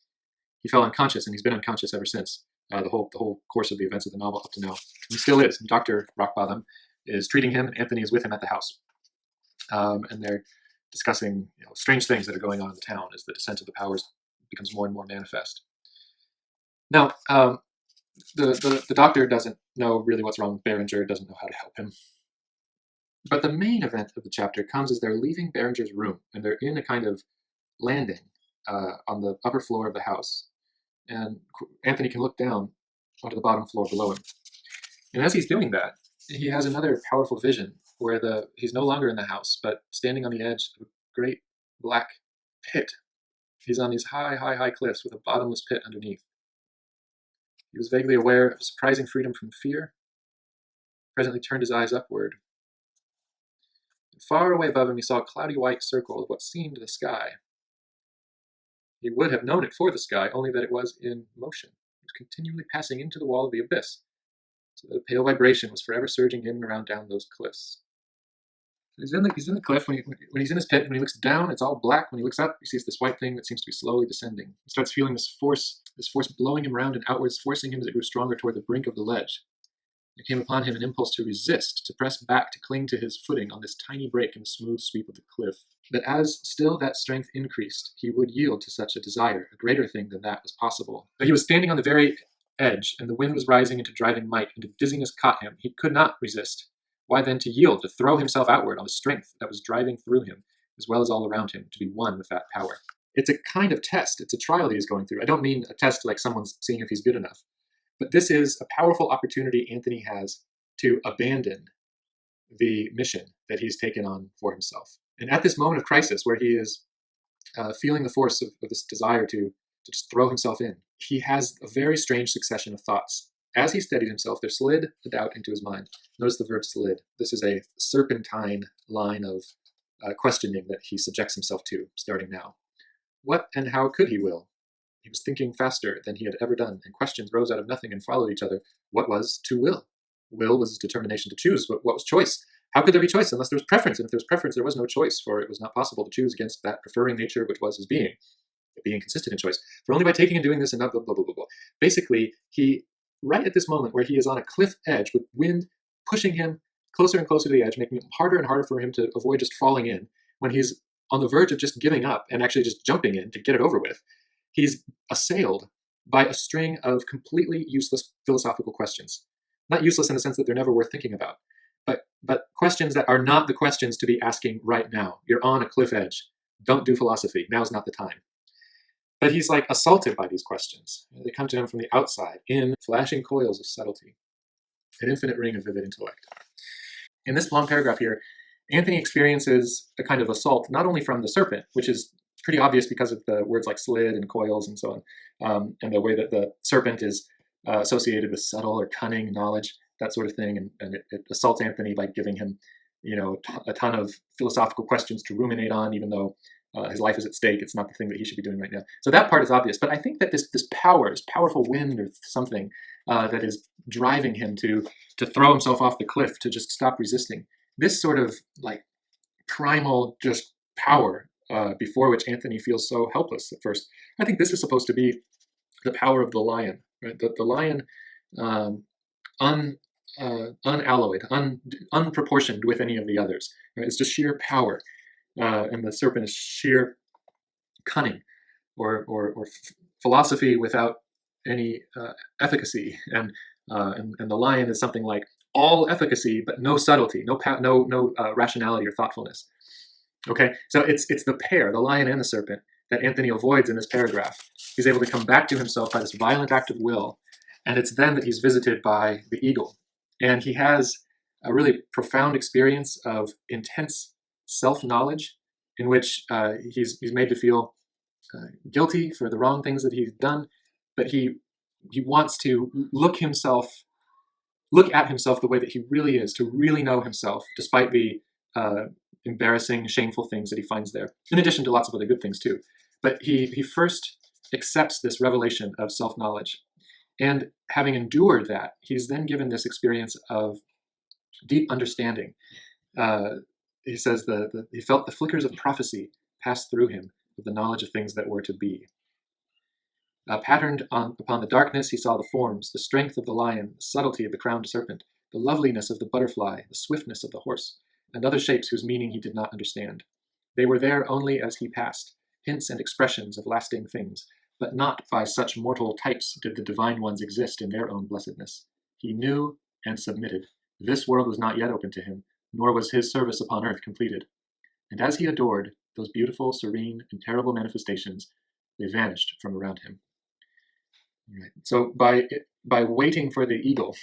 he fell unconscious, and he's been unconscious ever since. The whole course of the events of the novel up to now. He still is. Dr. Rockbottom is treating him, and Anthony is with him at the house. And they're discussing strange things that are going on in the town as the descent of the powers becomes more and more manifest. Now, the doctor doesn't know really what's wrong with Barringer, doesn't know how to help him. But the main event of the chapter comes as they're leaving Barringer's room, and they're in a kind of landing on the upper floor of the house. And Anthony can look down onto the bottom floor below him. And as he's doing that, he has another powerful vision where he's no longer in the house, but standing on the edge of a great black pit. He's on these high, high, high cliffs with a bottomless pit underneath. He was vaguely aware of surprising freedom from fear, presently turned his eyes upward. Far away above him, he saw a cloudy white circle of what seemed the sky. He would have known it for the sky, only that it was in motion. It was continually passing into the wall of the abyss, so that a pale vibration was forever surging in and around down those cliffs. He's in the cliff. When he's in his pit, when he looks down, it's all black. When he looks up, he sees this white thing that seems to be slowly descending. He starts feeling this force blowing him around and outwards, forcing him as it grew stronger toward the brink of the ledge. There came upon him an impulse to resist, to press back, to cling to his footing on this tiny break in the smooth sweep of the cliff. But as still that strength increased, he would yield to such a desire. A greater thing than that was possible. But he was standing on the very edge, and the wind was rising into driving might, and if dizziness caught him, he could not resist. Why then to yield, to throw himself outward on the strength that was driving through him, as well as all around him, to be one with that power? It's a kind of test. It's a trial that he's going through. I don't mean a test like someone's seeing if he's good enough. But this is a powerful opportunity Anthony has to abandon the mission that he's taken on for himself. And at this moment of crisis, where he is feeling the force of this desire to just throw himself in, he has a very strange succession of thoughts. As he steadied himself, there slid a doubt into his mind. Notice the verb slid. This is a serpentine line of questioning that he subjects himself to, starting now. What and how could he will? He was thinking faster than he had ever done, and questions rose out of nothing and followed each other. What was to will? Will was his determination to choose. What was choice? How could there be choice unless there was preference? And if there was preference, there was no choice, for it was not possible to choose against that preferring nature which was his being consistent in choice. For only by taking and doing this and not blah, blah, blah, blah, blah. Basically, he, right at this moment where he is on a cliff edge with wind pushing him closer and closer to the edge, making it harder and harder for him to avoid just falling in, when he's on the verge of just giving up and actually just jumping in to get it over with, he's assailed by a string of completely useless philosophical questions. Not useless in the sense that they're never worth thinking about, but questions that are not the questions to be asking right now. You're on a cliff edge. Don't do philosophy. Now's not the time. But he's like assaulted by these questions. They come to him from the outside in flashing coils of subtlety, an infinite ring of vivid intellect. In this long paragraph here, Anthony experiences a kind of assault, not only from the serpent, which is pretty obvious because of the words like slid and coils and so on, and the way that the serpent is associated with subtle or cunning knowledge, that sort of thing, and it assaults Anthony by giving him, a ton of philosophical questions to ruminate on, even though his life is at stake. It's not the thing that he should be doing right now. So that part is obvious. But I think that this powerful wind or something that is driving him to throw himself off the cliff, to just stop resisting, this sort of like primal just power before which Anthony feels so helpless at first. I think this is supposed to be the power of the lion, right? The lion, unalloyed, unproportioned with any of the others. Right? It's just sheer power. And the serpent is sheer cunning, or philosophy without any efficacy, and the lion is something like all efficacy but no subtlety, no rationality or thoughtfulness. Okay, so it's the pair, the lion and the serpent, that Anthony avoids in this paragraph. He's able to come back to himself by this violent act of will, and it's then that he's visited by the eagle, and he has a really profound experience of intense self-knowledge, in which he's made to feel guilty for the wrong things that he's done, but he wants to look at himself the way that he really is, to really know himself, despite the embarrassing, shameful things that he finds there, in addition to lots of other good things too. But he first accepts this revelation of self-knowledge, and having endured that, he's then given this experience of deep understanding. He says he felt the flickers of prophecy pass through him of the knowledge of things that were to be. Patterned upon the darkness, he saw the forms, the strength of the lion, the subtlety of the crowned serpent, the loveliness of the butterfly, the swiftness of the horse, and other shapes whose meaning he did not understand. They were there only as he passed, hints and expressions of lasting things, but not by such mortal types did the divine ones exist in their own blessedness. He knew and submitted. This world was not yet open to him, nor was his service upon earth completed. And as he adored those beautiful, serene, and terrible manifestations, they vanished from around him. Right. So by waiting for the eagle,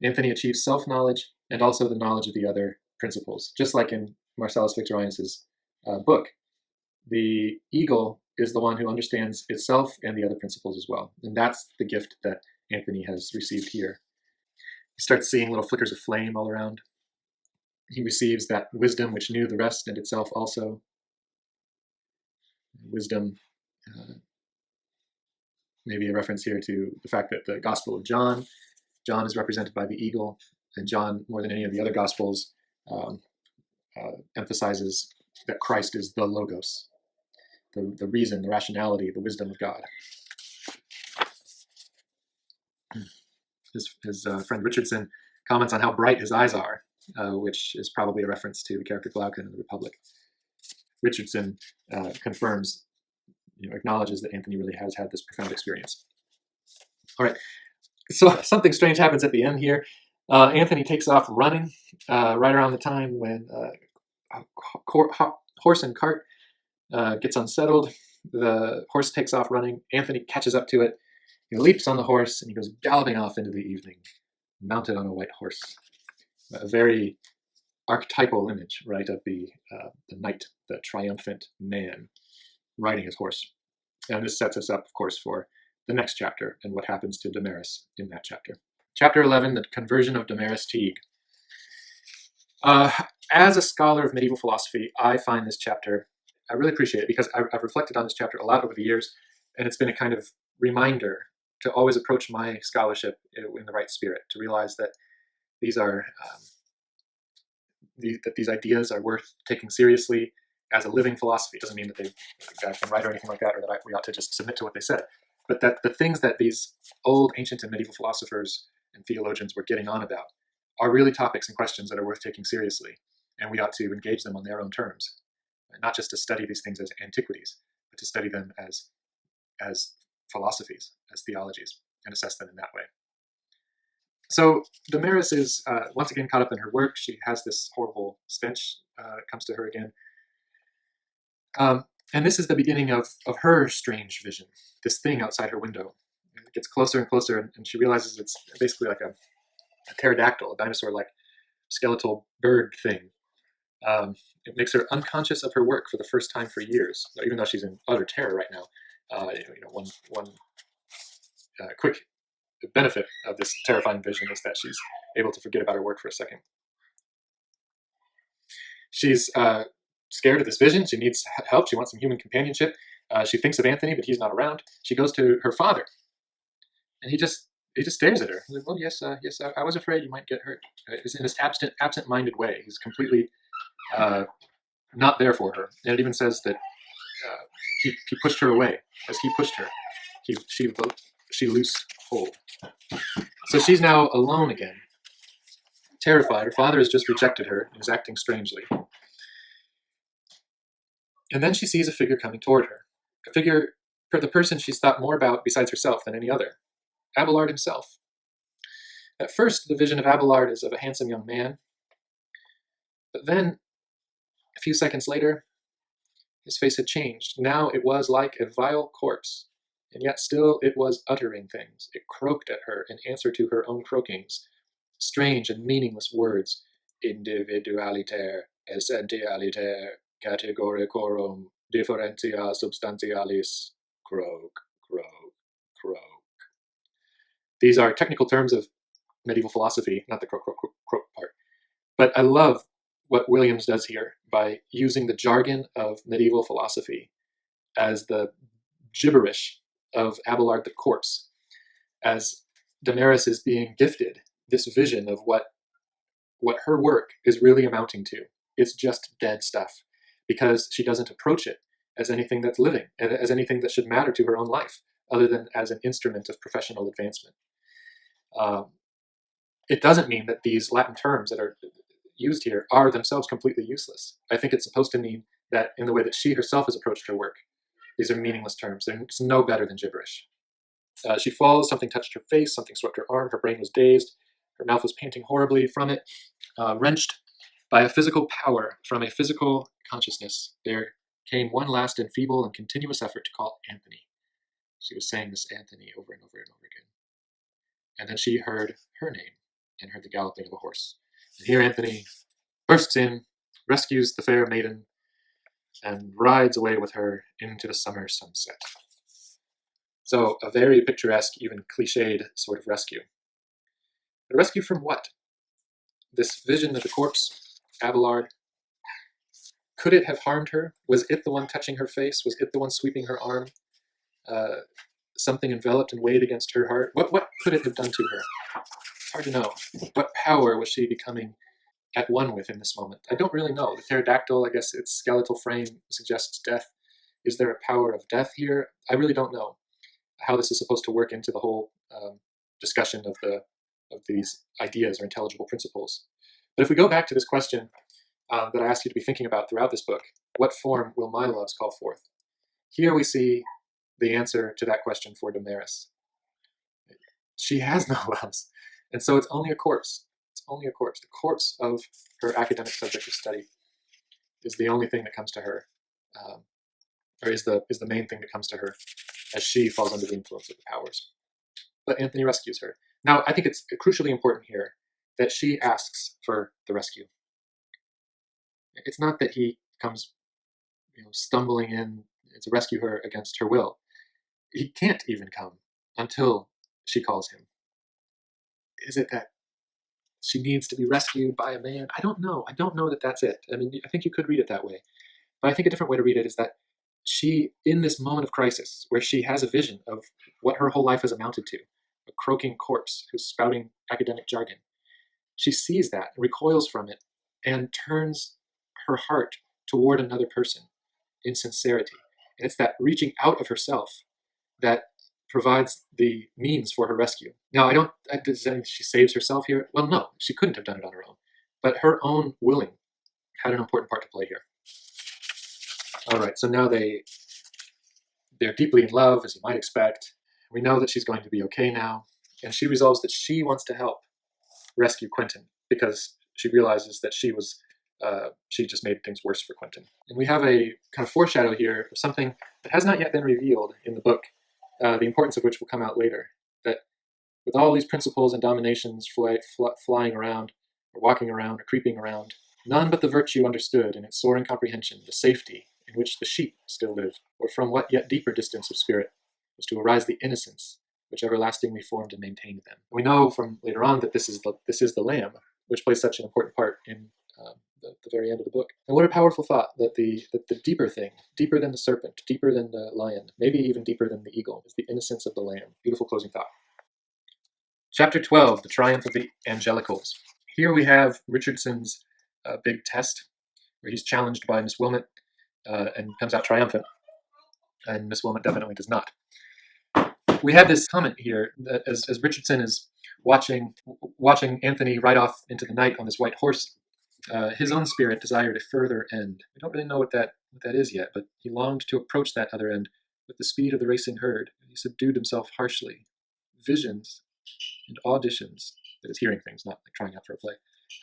Anthony achieves self-knowledge and also the knowledge of the other principles. Just like in Marcellus Victorinus's book, the eagle is the one who understands itself and the other principles as well. And that's the gift that Anthony has received here. He starts seeing little flickers of flame all around. He receives that wisdom which knew the rest and itself also. Wisdom, maybe a reference here to the fact that the Gospel of John is represented by the eagle, and John, more than any of the other Gospels, emphasizes that Christ is the Logos, the reason, the rationality, the wisdom of God. His friend Richardson comments on how bright his eyes are, which is probably a reference to the character Glaucon in the Republic. Richardson confirms, acknowledges that Anthony really has had this profound experience. All right, so something strange happens at the end here. Anthony takes off running right around the time when horse and cart gets unsettled. The horse takes off running. Anthony catches up to it. He leaps on the horse and he goes galloping off into the evening, mounted on a white horse. A very archetypal image, right, of the knight, the triumphant man riding his horse. And this sets us up, of course, for the next chapter and what happens to Damaris in that chapter. Chapter 11, the conversion of Damaris Teague. As a scholar of medieval philosophy, I find this chapter, I really appreciate it because I've reflected on this chapter a lot over the years, and it's been a kind of reminder to always approach my scholarship in the right spirit, to realize that these are that these ideas are worth taking seriously as a living philosophy. It doesn't mean that they've been right or anything like that, or that we ought to just submit to what they said, but that the things that these old, ancient, and medieval philosophers and theologians were getting on about are really topics and questions that are worth taking seriously, and we ought to engage them on their own terms, not just to study these things as antiquities, but to study them as philosophies, as theologies, and assess them in that way. So Damaris is once again caught up in her work. She has this horrible stench comes to her again. And this is the beginning of her strange vision, this thing outside her window. It gets closer and closer, and she realizes it's basically like a pterodactyl, a dinosaur-like skeletal bird thing. It makes her unconscious of her work for the first time for years, even though she's in utter terror right now. One quick benefit of this terrifying vision is that she's able to forget about her work for a second. She's scared of this vision. She needs help. She wants some human companionship. She thinks of Anthony, but he's not around. She goes to her father, and he just stares at her. He's like, "Well, yes, I was afraid you might get hurt." It's in this absent-minded way. He's completely not there for her. And it even says that he pushed her away. As he pushed her, she loosed hold. So she's now alone again, terrified. Her father has just rejected her and is acting strangely. And then she sees a figure coming toward her. A figure, for the person she's thought more about besides herself than any other. Abelard himself. At first, the vision of Abelard is of a handsome young man. But then, a few seconds later, his face had changed. Now it was like a vile corpse, and yet still it was uttering things. It croaked at her in answer to her own croakings. Strange and meaningless words. Individualiter, essentialiter, categoricorum, differentia substantialis, croak, croak, croak. These are technical terms of medieval philosophy, not the croak, croak, croak, croak part. But I love what Williams does here by using the jargon of medieval philosophy as the gibberish of Abelard the corpse, as Damaris is being gifted this vision of what her work is really amounting to. It's just dead stuff, because she doesn't approach it as anything that's living, as anything that should matter to her own life, other than as an instrument of professional advancement. It doesn't mean that these Latin terms that are used here are themselves completely useless. I think it's supposed to mean that in the way that she herself has approached her work, these are meaningless terms. They're no better than gibberish. She falls, something touched her face, something swept her arm, her brain was dazed, her mouth was panting horribly from it, wrenched by a physical power from a physical consciousness. There came one last and feeble and continuous effort to call Anthony. She was saying this Anthony over and over and over again. And then she heard her name, and heard the galloping of a horse. And here Anthony bursts in, rescues the fair maiden, and rides away with her into the summer sunset. So a very picturesque, even cliched sort of rescue. A rescue from what? This vision of the corpse, Abelard. Could it have harmed her? Was it the one touching her face? Was it the one sweeping her arm? Something enveloped and weighed against her heart? What could it have done to her? It's hard to know. What power was she becoming at one with in this moment? I don't really know. The pterodactyl, I guess its skeletal frame suggests death. Is there a power of death here? I really don't know how this is supposed to work into the whole discussion of these ideas or intelligible principles. But if we go back to this question that I asked you to be thinking about throughout this book, what form will my loves call forth? Here we see the answer to that question for Damaris. She has no loves, and so it's only a corpse. It's only a corpse. The corpse of her academic subject of study is the only thing that comes to her, or is the main thing that comes to her as she falls under the influence of the powers. But Anthony rescues her. Now, I think it's crucially important here that she asks for the rescue. It's not that he comes, stumbling in to rescue her against her will. He can't even come until she calls him. Is it that she needs to be rescued by a man? I don't know. I don't know that that's it. I mean, I think you could read it that way. But I think a different way to read it is that she, in this moment of crisis, where she has a vision of what her whole life has amounted to, a croaking corpse who's spouting academic jargon, she sees that, recoils from it, and turns her heart toward another person in sincerity. And it's that reaching out of herself that provides the means for her rescue. Now, does that mean she saves herself here? Well, no, she couldn't have done it on her own. But her own willing had an important part to play here. All right, so now they're deeply in love, as you might expect. We know that she's going to be okay now, and she resolves that she wants to help rescue Quentin because she realizes that she just made things worse for Quentin. And we have a kind of foreshadow here of something that has not yet been revealed in the book, the importance of which will come out later, that with all these principles and dominations flying around, or walking around, or creeping around, none but the virtue understood in its soaring comprehension the safety in which the sheep still lived, or from what yet deeper distance of spirit was to arise the innocence which everlastingly formed and maintained them. We know from later on that this is the lamb, which plays such an important part in the very end of the book. And what a powerful thought that the deeper thing, deeper than the serpent, deeper than the lion, maybe even deeper than the eagle, is the innocence of the lamb. Beautiful closing thought. Chapter 12, The Triumph of the Angelicals. Here we have Richardson's big test, where he's challenged by Miss Wilmot and comes out triumphant, and Miss Wilmot definitely does not. We have this comment here that as Richardson is watching Anthony ride off into the night on this white horse, his own spirit desired a further end. We don't really know what that is yet, but he longed to approach that other end with the speed of the racing herd. He subdued himself harshly. Visions and auditions, that is hearing things, not like trying out for a play,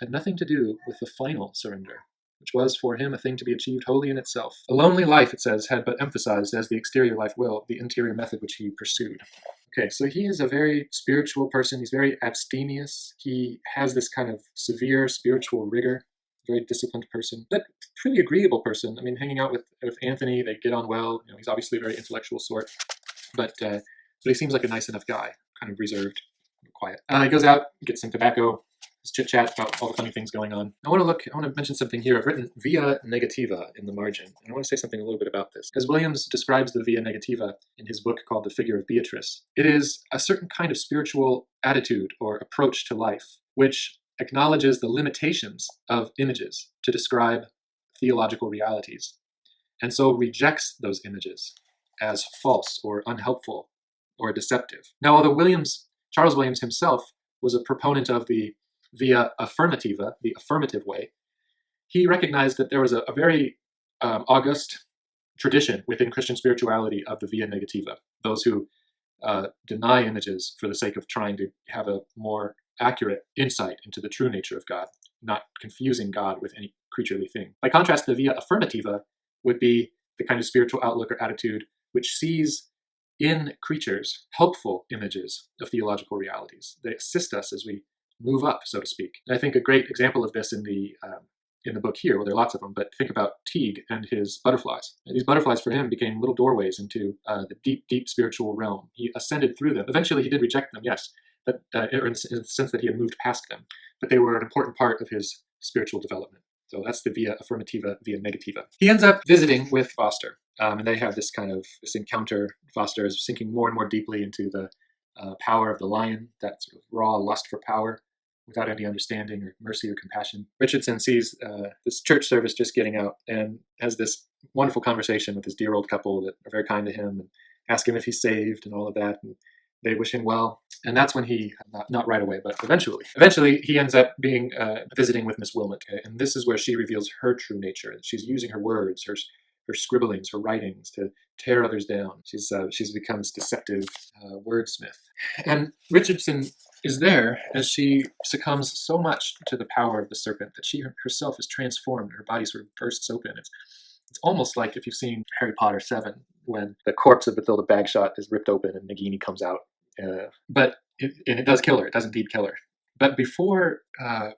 had nothing to do with the final surrender, which was for him a thing to be achieved wholly in itself. A lonely life, it says, had but emphasized, as the exterior life will, the interior method which he pursued. Okay, so he is a very spiritual person. He's very abstemious. He has this kind of severe spiritual rigor, very disciplined person, but pretty agreeable person. I mean, hanging out with Anthony, they get on well. He's obviously a very intellectual sort, but he seems like a nice enough guy, kind of reserved, quiet. He goes out, gets some tobacco, chit-chat about all the funny things going on. I want to mention something here. I've written via negativa in the margin, and I want to say something a little bit about this. As Williams describes the via negativa in his book called The Figure of Beatrice, it is a certain kind of spiritual attitude or approach to life, which acknowledges the limitations of images to describe theological realities, and so rejects those images as false or unhelpful or deceptive. Now, although Charles Williams himself was a proponent of the via affirmativa, the affirmative way, he recognized that there was a very august tradition within Christian spirituality of the via negativa, those who deny images for the sake of trying to have a more accurate insight into the true nature of God, not confusing God with any creaturely thing. By contrast, the via affirmativa would be the kind of spiritual outlook or attitude which sees in creatures helpful images of theological realities. They assist us as we move up, so to speak. And I think a great example of this in the book here, well, there are lots of them, but think about Teague and his butterflies. And these butterflies for him became little doorways into the deep, deep spiritual realm. He ascended through them. Eventually, he did reject them, yes, but in the sense that he had moved past them. But they were an important part of his spiritual development. So that's the via affirmativa, via negativa. He ends up visiting with Foster, and they have this encounter. Foster is sinking more and more deeply into the power of the lion, that sort of raw lust for power, without any understanding or mercy or compassion. Richardson sees this church service just getting out and has this wonderful conversation with this dear old couple that are very kind to him and ask him if he's saved and all of that. And they wish him well. And that's when he, not right away, but eventually he ends up being visiting with Miss Wilmot. Okay? And this is where she reveals her true nature. She's using her words, her scribblings, her writings to tear others down. She's become this deceptive wordsmith. And Richardson is there as she succumbs so much to the power of the serpent that she herself is transformed. Her body sort of bursts open. It's almost like if you've seen Harry Potter 7, when the corpse of Bathilda Bagshot is ripped open and Nagini comes out. But it does kill her. It does indeed kill her. But before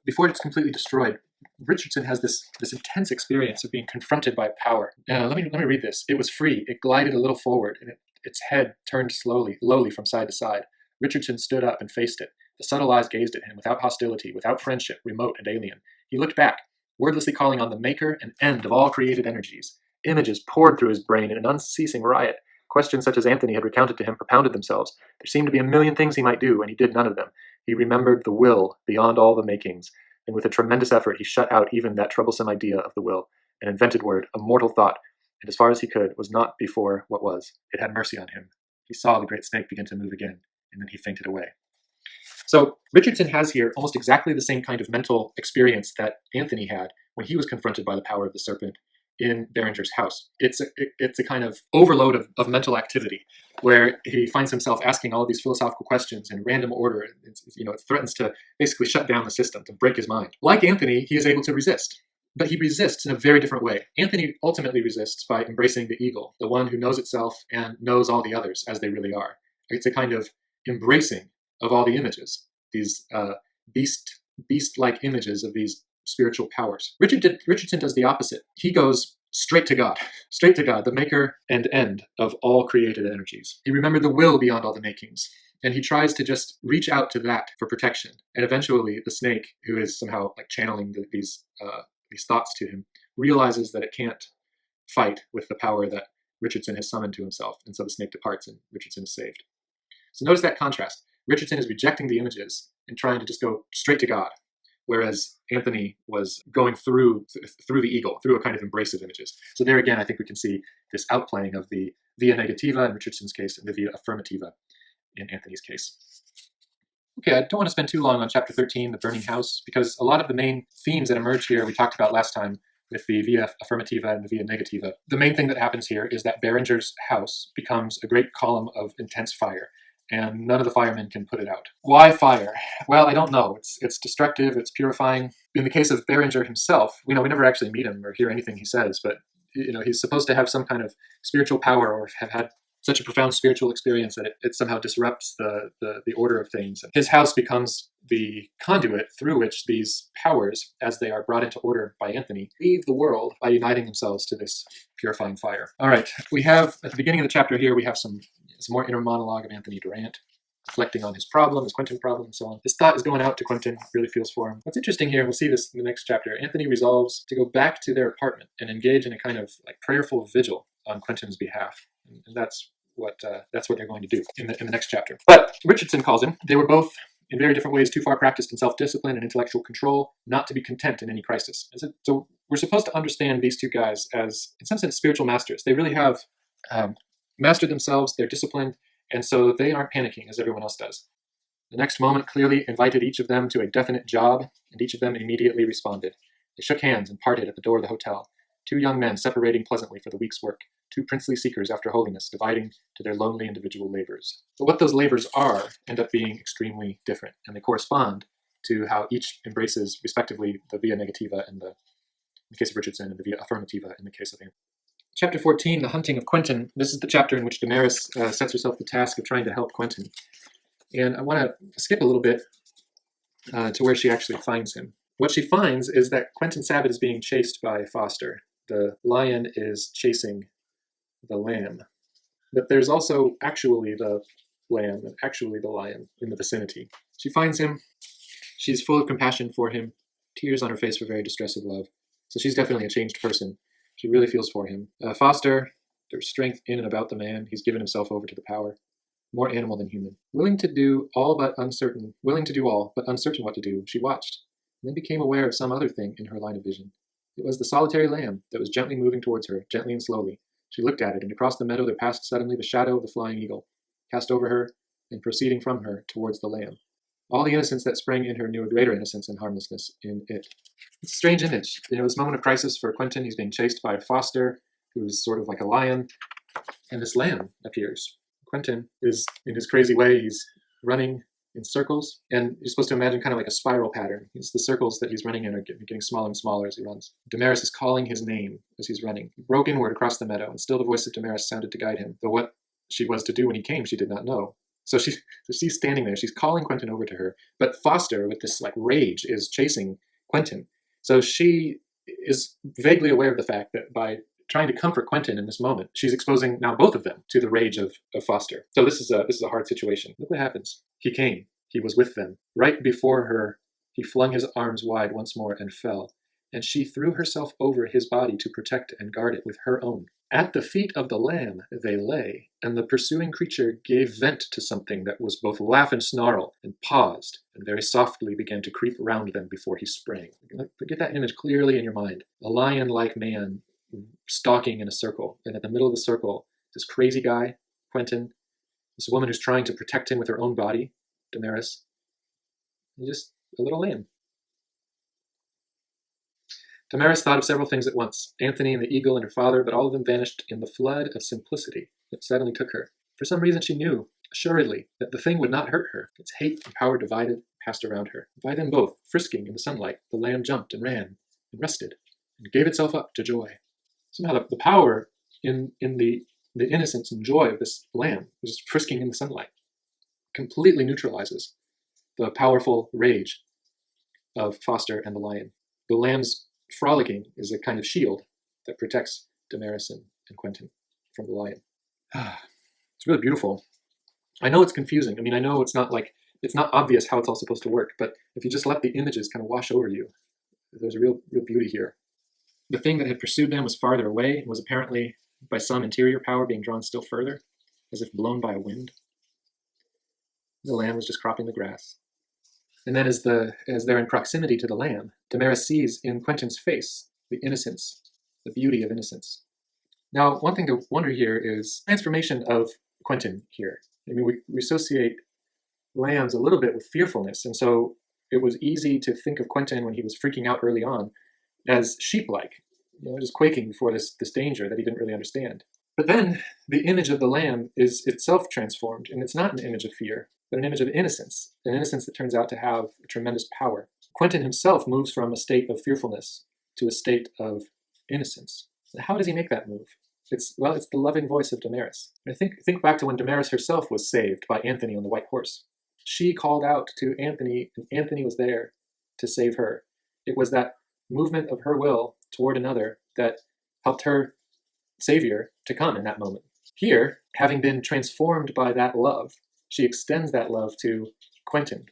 it's completely destroyed, Richardson has this intense experience of being confronted by power. Let me read this. It was free. It glided a little forward, and its head turned lowly from side to side. Richardson stood up and faced it. The subtle eyes gazed at him without hostility, without friendship, remote and alien. He looked back, wordlessly calling on the maker and end of all created energies. Images poured through his brain in an unceasing riot. Questions such as Anthony had recounted to him propounded themselves. There seemed to be a million things he might do, and he did none of them. He remembered the will beyond all the makings, and with a tremendous effort he shut out even that troublesome idea of the will, an invented word, a mortal thought, and as far as he could, was not before what was. It had mercy on him. He saw the great snake begin to move again, and then he fainted away. So Richardson has here almost exactly the same kind of mental experience that Anthony had when he was confronted by the power of the serpent in Barringer's house. It's a kind of overload of mental activity where he finds himself asking all of these philosophical questions in random order. It threatens to basically shut down the system, to break his mind. Like Anthony, he is able to resist. But he resists in a very different way. Anthony ultimately resists by embracing the eagle, the one who knows itself and knows all the others as they really are. It's a kind of embracing of all the images, these beast-like images of these spiritual powers. Richardson does the opposite. He goes straight to God, the maker and end of all created energies. He remembered the will beyond all the makings, and he tries to just reach out to that for protection. And eventually the snake, who is somehow like channeling these thoughts to him, realizes that it can't fight with the power that Richardson has summoned to himself, and so the snake departs and Richardson is saved. So notice that contrast. Richardson is rejecting the images and trying to just go straight to God, whereas Anthony was going through the eagle, through a kind of embrace of images. So there again, I think we can see this outplaying of the via negativa in Richardson's case and the via affirmativa in Anthony's case. Okay, I don't want to spend too long on chapter 13, the burning house, because a lot of the main themes that emerge here we talked about last time with the via affirmativa and the via negativa. The main thing that happens here is that Barringer's house becomes a great column of intense fire, and none of the firemen can put it out. Why fire? Well, I don't know. It's destructive, it's purifying. In the case of Barringer himself, we never actually meet him or hear anything he says, but he's supposed to have some kind of spiritual power or have had such a profound spiritual experience that it somehow disrupts the order of things. His house becomes the conduit through which these powers, as they are brought into order by Anthony, leave the world by uniting themselves to this purifying fire. All right, we have, at the beginning of the chapter here, we have some more inner monologue of Anthony Durant, reflecting on his problem, his Quentin problem, and so on. His thought is going out to Quentin, really feels for him. What's interesting here, we'll see this in the next chapter, Anthony resolves to go back to their apartment and engage in a kind of like prayerful vigil on Quentin's behalf. And that's what they're going to do in the next chapter. But Richardson calls him. They were both, in very different ways, too far practiced in self-discipline and intellectual control, not to be content in any crisis. So we're supposed to understand these two guys as, in some sense, spiritual masters. They really have mastered themselves, they're disciplined, and so they aren't panicking as everyone else does. The next moment clearly invited each of them to a definite job, and each of them immediately responded. They shook hands and parted at the door of the hotel. Two young men separating pleasantly for the week's work. Two princely seekers after holiness, dividing to their lonely individual labors. But what those labors are end up being extremely different, and they correspond to how each embraces, respectively, the via negativa in the case of Richardson and the via affirmativa in the case of Anthony. Chapter 14, the hunting of Quentin. This is the chapter in which Damaris sets herself the task of trying to help Quentin. And I want to skip a little bit to where she actually finds him. What she finds is that Quentin Sabat is being chased by Foster. The lion is chasing the lamb. But there's also actually the lamb and actually the lion in the vicinity. She finds him. She's full of compassion for him, tears on her face for very distressive love. So she's definitely a changed person. She really feels for him. Foster, there's strength in and about the man. He's given himself over to the power. More animal than human. Willing to do all, but uncertain what to do, she watched, and then became aware of some other thing in her line of vision. It was the solitary lamb that was gently moving towards her, gently and slowly. She looked at it, and across the meadow there passed suddenly the shadow of the flying eagle, cast over her, and proceeding from her towards the lamb. All the innocence that sprang in her knew a greater innocence and harmlessness in it. It's a strange image. This moment of crisis for Quentin, he's being chased by Foster, who's sort of like a lion, and this lamb appears. Quentin is, in his crazy way, he's running in circles, and you're supposed to imagine kind of like a spiral pattern. The circles that he's running in are getting smaller and smaller as he runs. Damaris is calling his name as he's running. He broke inward across the meadow, and still the voice of Damaris sounded to guide him, though what she was to do when he came she did not know. So she's standing there, she's calling Quentin over to her, but Foster, with this like rage, is chasing Quentin. So she is vaguely aware of the fact that by trying to comfort Quentin in this moment, she's exposing now both of them to the rage of Foster. So this is a hard situation. Look what happens. He came. He was with them. Right before her, he flung his arms wide once more and fell, and she threw herself over his body to protect and guard it with her own. At the feet of the lamb they lay, and the pursuing creature gave vent to something that was both laugh and snarl, and paused, and very softly began to creep round them before he sprang. Get that image clearly in your mind. A lion-like man stalking in a circle, and at the middle of the circle, this crazy guy, Quentin, this woman who's trying to protect him with her own body, Damaris, and just a little lamb. Damaris thought of several things at once, Anthony and the eagle and her father, but all of them vanished in the flood of simplicity that suddenly took her. For some reason she knew, assuredly, that the thing would not hurt her. Its hate and power divided, passed around her. By them both, frisking in the sunlight, the lamb jumped and ran, and rested, and gave itself up to joy. Somehow the power in the innocence and joy of this lamb, just frisking in the sunlight, completely neutralizes the powerful rage of Foster and the lion. The lamb's frolicking is a kind of shield that protects Damaris and Quentin from the lion. It's really beautiful. I know it's confusing. I mean, I know it's not obvious how it's all supposed to work, but if you just let the images kind of wash over you, there's a real beauty here. The thing that had pursued them was farther away and was apparently by some interior power being drawn still further, as if blown by a wind. The lamb was just cropping the grass. And then as they're in proximity to the lamb, Damaris sees in Quentin's face the innocence, the beauty of innocence. Now, one thing to wonder here is transformation of Quentin here. I mean, we associate lambs a little bit with fearfulness, and so it was easy to think of Quentin when he was freaking out early on as sheep-like, just quaking before this danger that he didn't really understand. But then the image of the lamb is itself transformed, and it's not an image of fear, but an image of innocence, an innocence that turns out to have tremendous power. Quentin himself moves from a state of fearfulness to a state of innocence. How does he make that move? It's the loving voice of Damaris. I think back to when Damaris herself was saved by Anthony on the white horse. She called out to Anthony, and Anthony was there to save her. It was that movement of her will toward another that helped her savior to come in that moment. Here, having been transformed by that love, she extends that love to Quentin.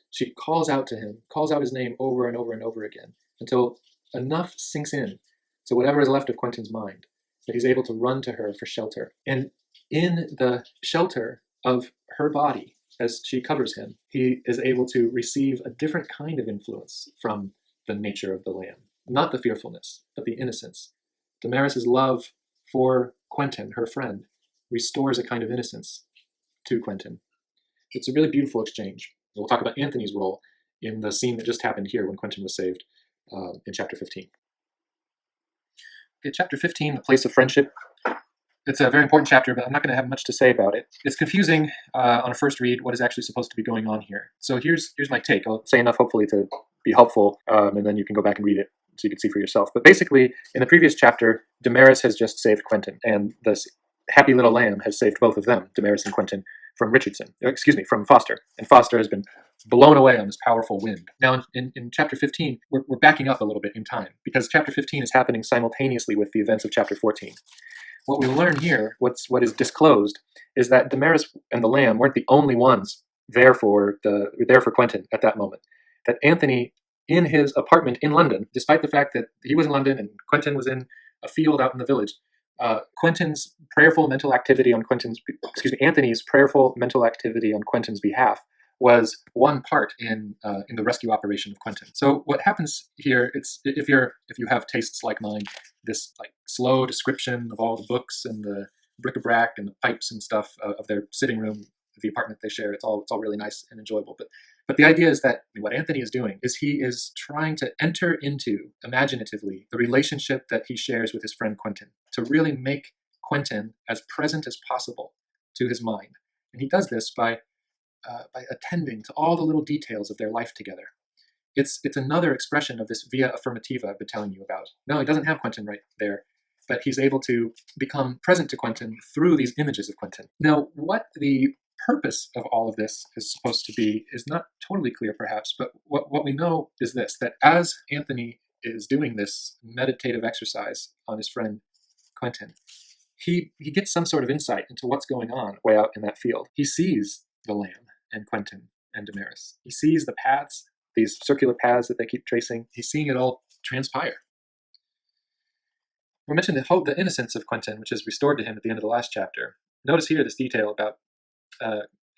She calls out to him, calls out his name over and over and over again, until enough sinks in to whatever is left of Quentin's mind, that he's able to run to her for shelter. And in the shelter of her body, as she covers him, he is able to receive a different kind of influence from the nature of the lamb. Not the fearfulness, but the innocence. Damaris' love for Quentin, her friend, restores a kind of innocence to Quentin. It's a really beautiful exchange. We'll talk about Anthony's role in the scene that just happened here when Quentin was saved in chapter 15. Okay, chapter 15, the place of friendship. It's a very important chapter, but I'm not going to have much to say about it. It's confusing on a first read what is actually supposed to be going on here. So here's my take. I'll say enough hopefully to be helpful, and then you can go back and read it so you can see for yourself. But basically, in the previous chapter, Damaris has just saved Quentin, and this happy little lamb has saved both of them, Damaris and Quentin, from Foster. And Foster has been blown away on this powerful wind. Now, in chapter 15, we're backing up a little bit in time, because chapter 15 is happening simultaneously with the events of chapter 14. What we learn here, what is disclosed, is that Damaris and the Lamb weren't the only ones there for Quentin at that moment. That Anthony, in his apartment in London, despite the fact that he was in London and Quentin was in a field out in the village, Anthony's prayerful mental activity on Quentin's behalf was one part in the rescue operation of Quentin. So what happens here? It's if you have tastes like mine, this like slow description of all the books and the bric-a-brac and the pipes and stuff of their sitting room, the apartment they share. It's all really nice and enjoyable. But the idea is that what Anthony is doing is he is trying to enter into, imaginatively, the relationship that he shares with his friend Quentin, to really make Quentin as present as possible to his mind. And he does this by attending to all the little details of their life together. It's another expression of this via affirmativa I've been telling you about. No, he doesn't have Quentin right there, but he's able to become present to Quentin through these images of Quentin. Now, what the purpose of all of this is supposed to be is not totally clear, perhaps, but what we know is this, that as Anthony is doing this meditative exercise on his friend Quentin, he gets some sort of insight into what's going on way out in that field. He sees the Lamb and Quentin and Damaris. He sees the paths, these circular paths that they keep tracing. He's seeing it all transpire. We mentioned the innocence of Quentin, which is restored to him at the end of the last chapter. Notice here this detail about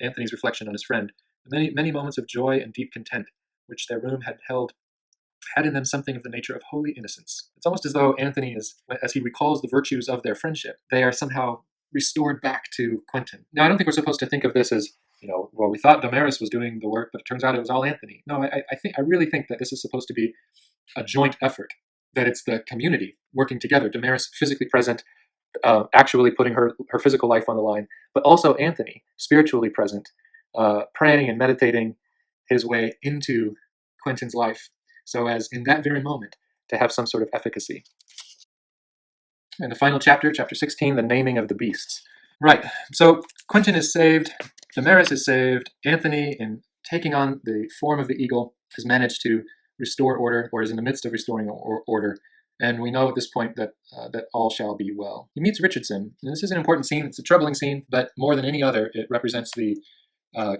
Anthony's reflection on his friend. Many moments of joy and deep content, which their room had in them something of the nature of holy innocence. It's almost as though Anthony as he recalls the virtues of their friendship, they are somehow restored back to Quentin. Now, I don't think we're supposed to think of this as, well, we thought Damaris was doing the work, but it turns out it was all Anthony. No, I really think that this is supposed to be a joint effort, that it's the community working together. Damaris physically present, actually putting her physical life on the line, but also Anthony spiritually present, praying and meditating his way into Quentin's life, so as in that very moment to have some sort of efficacy. And the final chapter, chapter 16, the naming of the beasts. Right, so Quentin is saved, Damaris is saved, Anthony, in taking on the form of the eagle, has managed to restore order, or is in the midst of restoring order. And we know at this point that all shall be well. He meets Richardson, and this is an important scene. It's a troubling scene, but more than any other, it represents the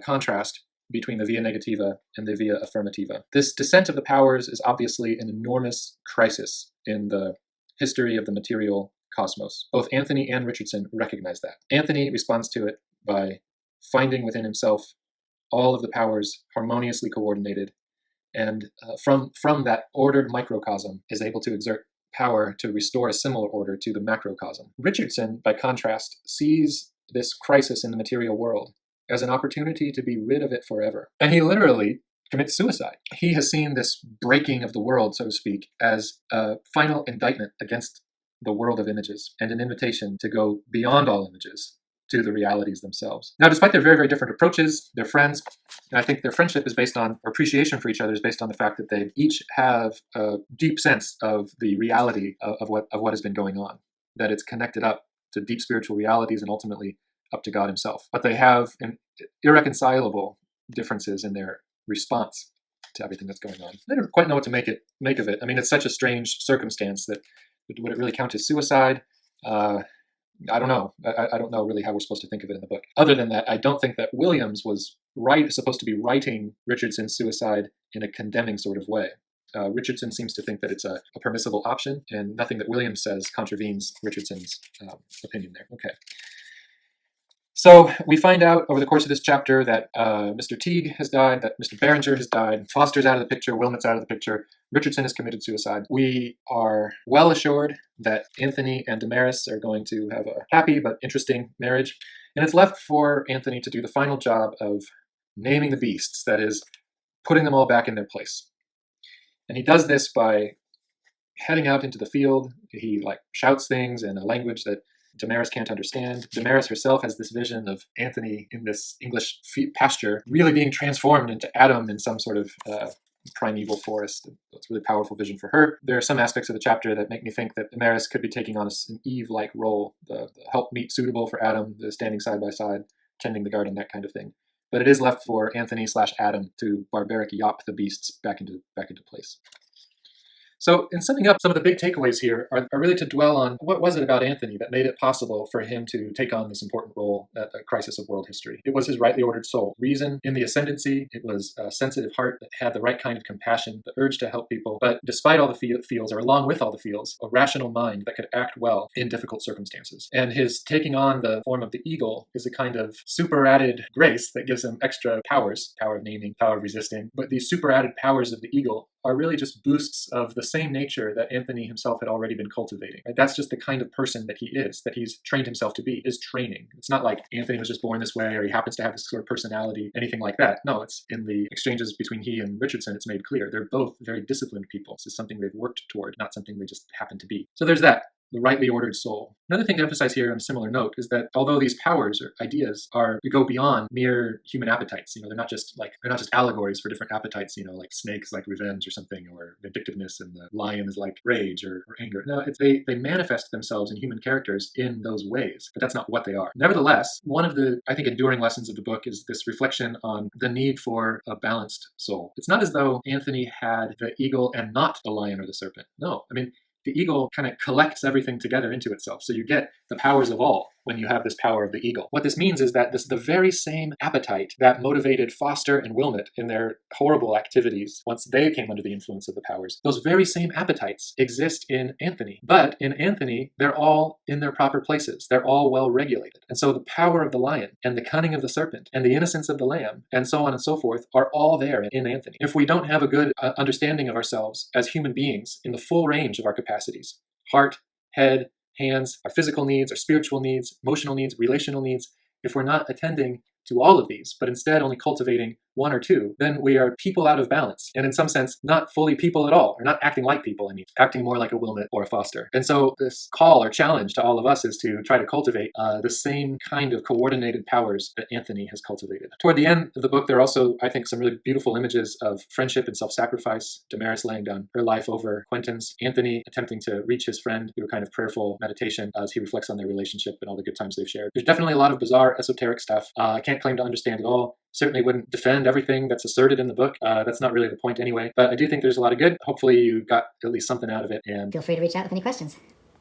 contrast between the via negativa and the via affirmativa. This descent of the powers is obviously an enormous crisis in the history of the material cosmos. Both Anthony and Richardson recognize that. Anthony responds to it by finding within himself all of the powers harmoniously coordinated, and from that ordered microcosm is able to exert power to restore a similar order to the macrocosm. Richardson, by contrast, sees this crisis in the material world as an opportunity to be rid of it forever. And he literally commits suicide. He has seen this breaking of the world, so to speak, as a final indictment against the world of images and an invitation to go beyond all images to the realities themselves. Now, despite their very, very different approaches, they're friends, and I think their friendship is based on, or appreciation for each other is based on the fact that they each have a deep sense of the reality of what has been going on, that it's connected up to deep spiritual realities and ultimately up to God himself. But they have irreconcilable differences in their response to everything that's going on. I don't quite know what to make of it. I mean, it's such a strange circumstance that would it really count as suicide? I don't know. I don't know really how we're supposed to think of it in the book. Other than that, I don't think that Williams was supposed to be writing Richardson's suicide in a condemning sort of way. Richardson seems to think that it's a permissible option, and nothing that Williams says contravenes Richardson's opinion there. Okay. So we find out over the course of this chapter that Mr. Teague has died, that Mr. Barringer has died, Foster's out of the picture, Wilmot's out of the picture, Richardson has committed suicide. We are well assured that Anthony and Damaris are going to have a happy but interesting marriage, and it's left for Anthony to do the final job of naming the beasts, that is, putting them all back in their place. And he does this by heading out into the field. He shouts things in a language that Damaris can't understand. Damaris herself has this vision of Anthony in this English pasture really being transformed into Adam in some sort of primeval forest. It's a really powerful vision for her. There are some aspects of the chapter that make me think that Damaris could be taking on an Eve-like role, the helpmeet suitable for Adam, the standing side by side, tending the garden, that kind of thing. But it is left for Anthony/Adam to barbaric yop the beasts back into place. So in summing up, some of the big takeaways here are really to dwell on what was it about Anthony that made it possible for him to take on this important role at the crisis of world history. It was his rightly ordered soul, reason in the ascendancy. It was a sensitive heart that had the right kind of compassion, the urge to help people, but despite all the feels, or along with all the feels, a rational mind that could act well in difficult circumstances. And his taking on the form of the eagle is a kind of super added grace that gives him extra powers, power of naming, power of resisting. But these super added powers of the eagle are really just boosts of the same nature that Anthony himself had already been cultivating. Right? That's just the kind of person that he is, that he's trained himself to be, is training. It's not like Anthony was just born this way, or he happens to have this sort of personality, anything like that. No, it's in the exchanges between he and Richardson, it's made clear. They're both very disciplined people. This is something they've worked toward, not something they just happen to be. So there's that. The rightly ordered soul. Another thing to emphasize here on a similar note is that although these powers or ideas go beyond mere human appetites, they're not just allegories for different appetites, like snakes like revenge or something, or vindictiveness, and the lion is like rage or anger. No, they manifest themselves in human characters in those ways, but that's not what they are. Nevertheless, one of the, I think, enduring lessons of the book is this reflection on the need for a balanced soul. It's not as though Anthony had the eagle and not the lion or the serpent. No, the eagle kind of collects everything together into itself. So you get the powers of all when you have this power of the eagle. What this means is that the very same appetite that motivated Foster and Wilmot in their horrible activities once they came under the influence of the powers, those very same appetites exist in Anthony. But in Anthony, they're all in their proper places. They're all well regulated. And so the power of the lion and the cunning of the serpent and the innocence of the lamb and so on and so forth are all there in Anthony. If we don't have a good understanding of ourselves as human beings in the full range of our capacities, heart, head, hands, our physical needs, our spiritual needs, emotional needs, relational needs, if we're not attending to all of these, but instead only cultivating one or two, then we are people out of balance. And in some sense, not fully people at all, or not acting like people, acting more like a Wilmot or a Foster. And so this call or challenge to all of us is to try to cultivate the same kind of coordinated powers that Anthony has cultivated. Toward the end of the book, there are also, I think, some really beautiful images of friendship and self-sacrifice. Damaris laying down her life over Quentin's, Anthony attempting to reach his friend through a kind of prayerful meditation as he reflects on their relationship and all the good times they've shared. There's definitely a lot of bizarre, esoteric stuff. I can't claim to understand it all. Certainly wouldn't defend everything that's asserted in the book. That's not really the point anyway. But I do think there's a lot of good. Hopefully you got at least something out of it. And feel free to reach out with any questions.